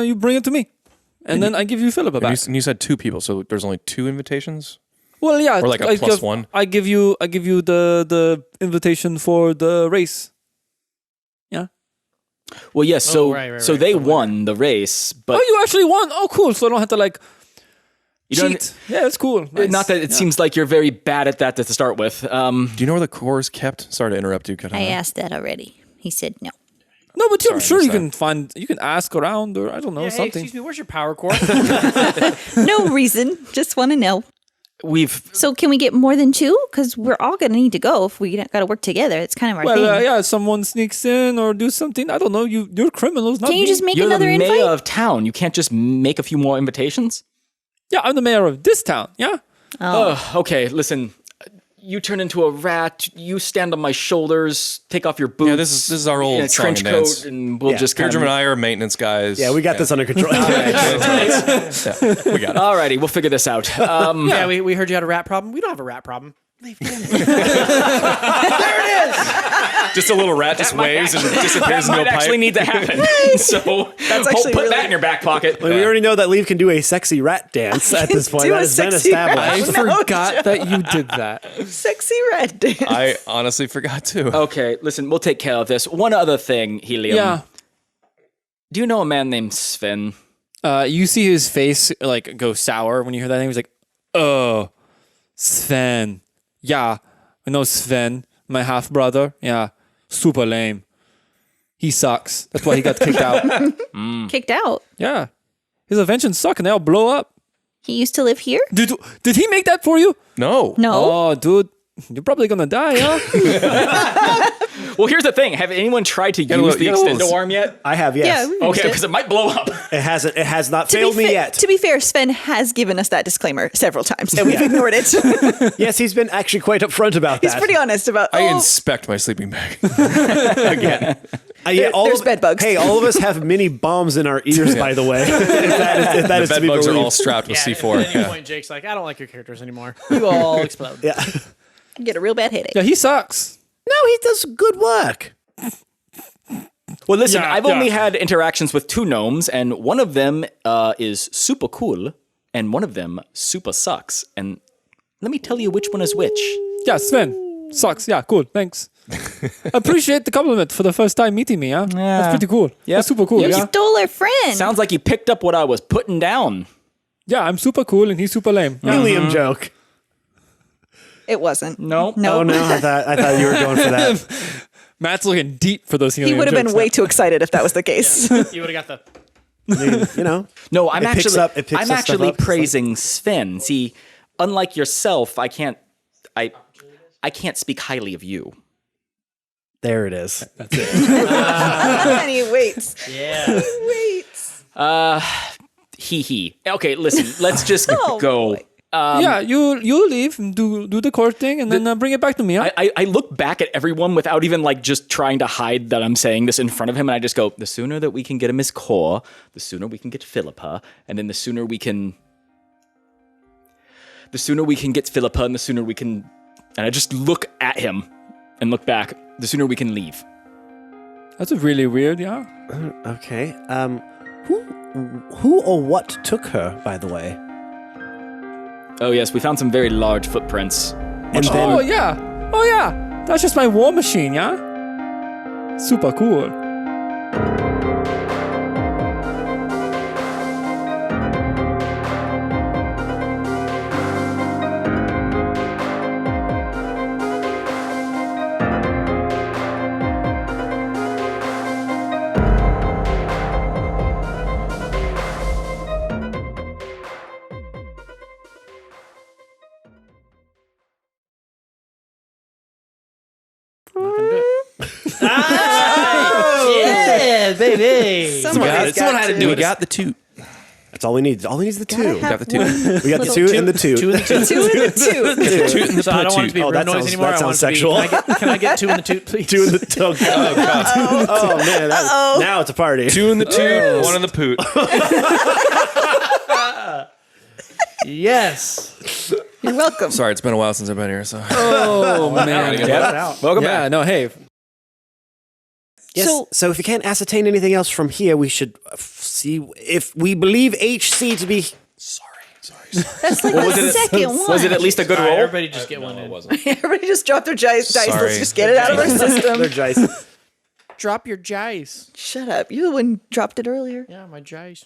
you bring it to me, and then I give you Philippa back. And you said 2 people, so there's only 2 invitations. Well, yeah, Or like a I plus give, one? I give you the invitation for the race. Yeah. well, yes, so right, so right, they the winner. won the race, but Oh, you actually won. Oh, cool. So I don't have to like you don't. cheat. Yeah, it's cool. Nice. Not that it seems like you're very bad at that to start with. Do you know where the core is kept? Sorry to interrupt you, Catan. I asked that already. He said no. No, but I'm sure missed you that. can find. You can ask around, or I don't know Hey, something. excuse me, where's your power core? No reason. Just want to know. We've So can we get more than 2? Because we're all going to need to go if we got to work together. It's kind of our Well, thing. yeah, someone sneaks in or do something. I don't know. You're criminals. Not Can you me. just make you're another the mayor invite? of town. You can't just make a few more invitations. Yeah, I'm the mayor of this town. Yeah. Okay, listen. You turn into a rat. You stand on my shoulders. Take off your boots. Yeah, this is our old in a song trench and dance. coat, and we'll Yeah, just kind Pedram and of. I are maintenance guys. Yeah, we got this under control. We got it. Alrighty, we'll figure this out. Yeah, we heard you had a rat problem. We don't have a rat problem. Just a little rat just waves and disappears That into a might actually pipe. need to happen. So actually put really- that in your back pocket. We already know that Leaf can do a sexy rat dance at this point. do That a has been sexy rat. established. I forgot that you did that. Sexy red dance. I honestly forgot too. Okay, listen, we'll take care of this. One other thing, Helium. Yeah. Do you know a man named Sven? You see his face like go sour when you hear that name. He's like, "Oh, Sven. Yeah, I know Sven, my half brother. Yeah, super lame. He sucks. That's why he got kicked out. Kicked out. Yeah, his inventions suck and they all blow up. He used to live here? Did he make that for you? No. No. Oh, dude, you're probably gonna die, huh? Well, here's the thing. Have anyone tried to use the you got a little- extendo arm yet? I have, yes. Yeah, we Okay, because it might blow up. It hasn't. It has not To be failed me fa- yet. To be fair, Sven has given us that disclaimer several times, and we've ignored it. Yes, he's been actually quite upfront about He's that. pretty honest about. I oh, inspect my sleeping bag. Yeah, all There's of- bed bugs. Hey, all of us have mini bombs in our ears, by the way. if that is The to bed be bugs are believed. all strapped with At C4. any Yeah. point, Jake's like, I don't like your characters anymore. You all explode. Yeah. get a real bad headache. Yeah, he sucks. No, he does good work. Well, listen, Yeah, I've only yeah. had interactions with 2 gnomes, and one of them is super cool, and one of them super sucks. And let me tell you which one is which. Yeah, Sven sucks. Yeah, cool. Thanks. Appreciate the compliment for the first time meeting me. Yeah, that's pretty cool. Yep. That's super cool. Yep. Yeah, Stole our friend. Sounds like you picked up what I was putting down. yeah. I'm super cool and he's super lame. Yeah. Helium joke. It wasn't. No. Oh no, I thought you were going for that. Matt's looking deep for those He helium would have been jokes way now. too excited if that was the case. You would have got the. I mean, you know. No, I'm It picks actually up- it picks I'm that stuff actually up. It's like- praising Sven. See, unlike yourself, I can't speak highly of you. There it is. And he waits. Yeah. Waits. Hee hee. Okay, listen, let's just Oh, go. boy. Yeah, you leave and do the court thing, and then bring it back to me. Huh? I look back at everyone without even like just trying to hide that I'm saying this in front of him, and I just go, the sooner that we can get a Miss Core, the sooner we can get Philippa, and then the sooner we can get Philippa, and the sooner we can, and I just look at him and look back, the sooner we can leave. That's really weird, yeah. Okay. Who or what took her, by the way? Oh yes, we found some very large footprints. And then, Oh yeah, that's just my war machine, yeah. Super cool. Yeah, baby. Someone had to We got the toot. that's all we need. All we need is the two. Got the toot. We got the two and the two. Two and the two. Two and two. Toot and the So I don't want it to be Oh, room that noise sounds- anymore. that I want sounds it to be- sexual. Can I get two and the two, please? Two and the two. Oh, God. Oh, man. Now it's a party. Two in the toot, one in the poot. Yes. You're welcome. Sorry, it's been a while since I've been here, so. Oh man. Welcome Yeah, back. no, hey. Yes. So if you can't ascertain anything else from here, we should see if we believe HC to be. That's like the second one. Was it at least a good All right, roll? everybody just get one in. Everybody just dropped their dice. Sorry. Let's just get it out of our system. Their dice. Drop your jice. Shut up. You the one who dropped it earlier. Yeah, my jice.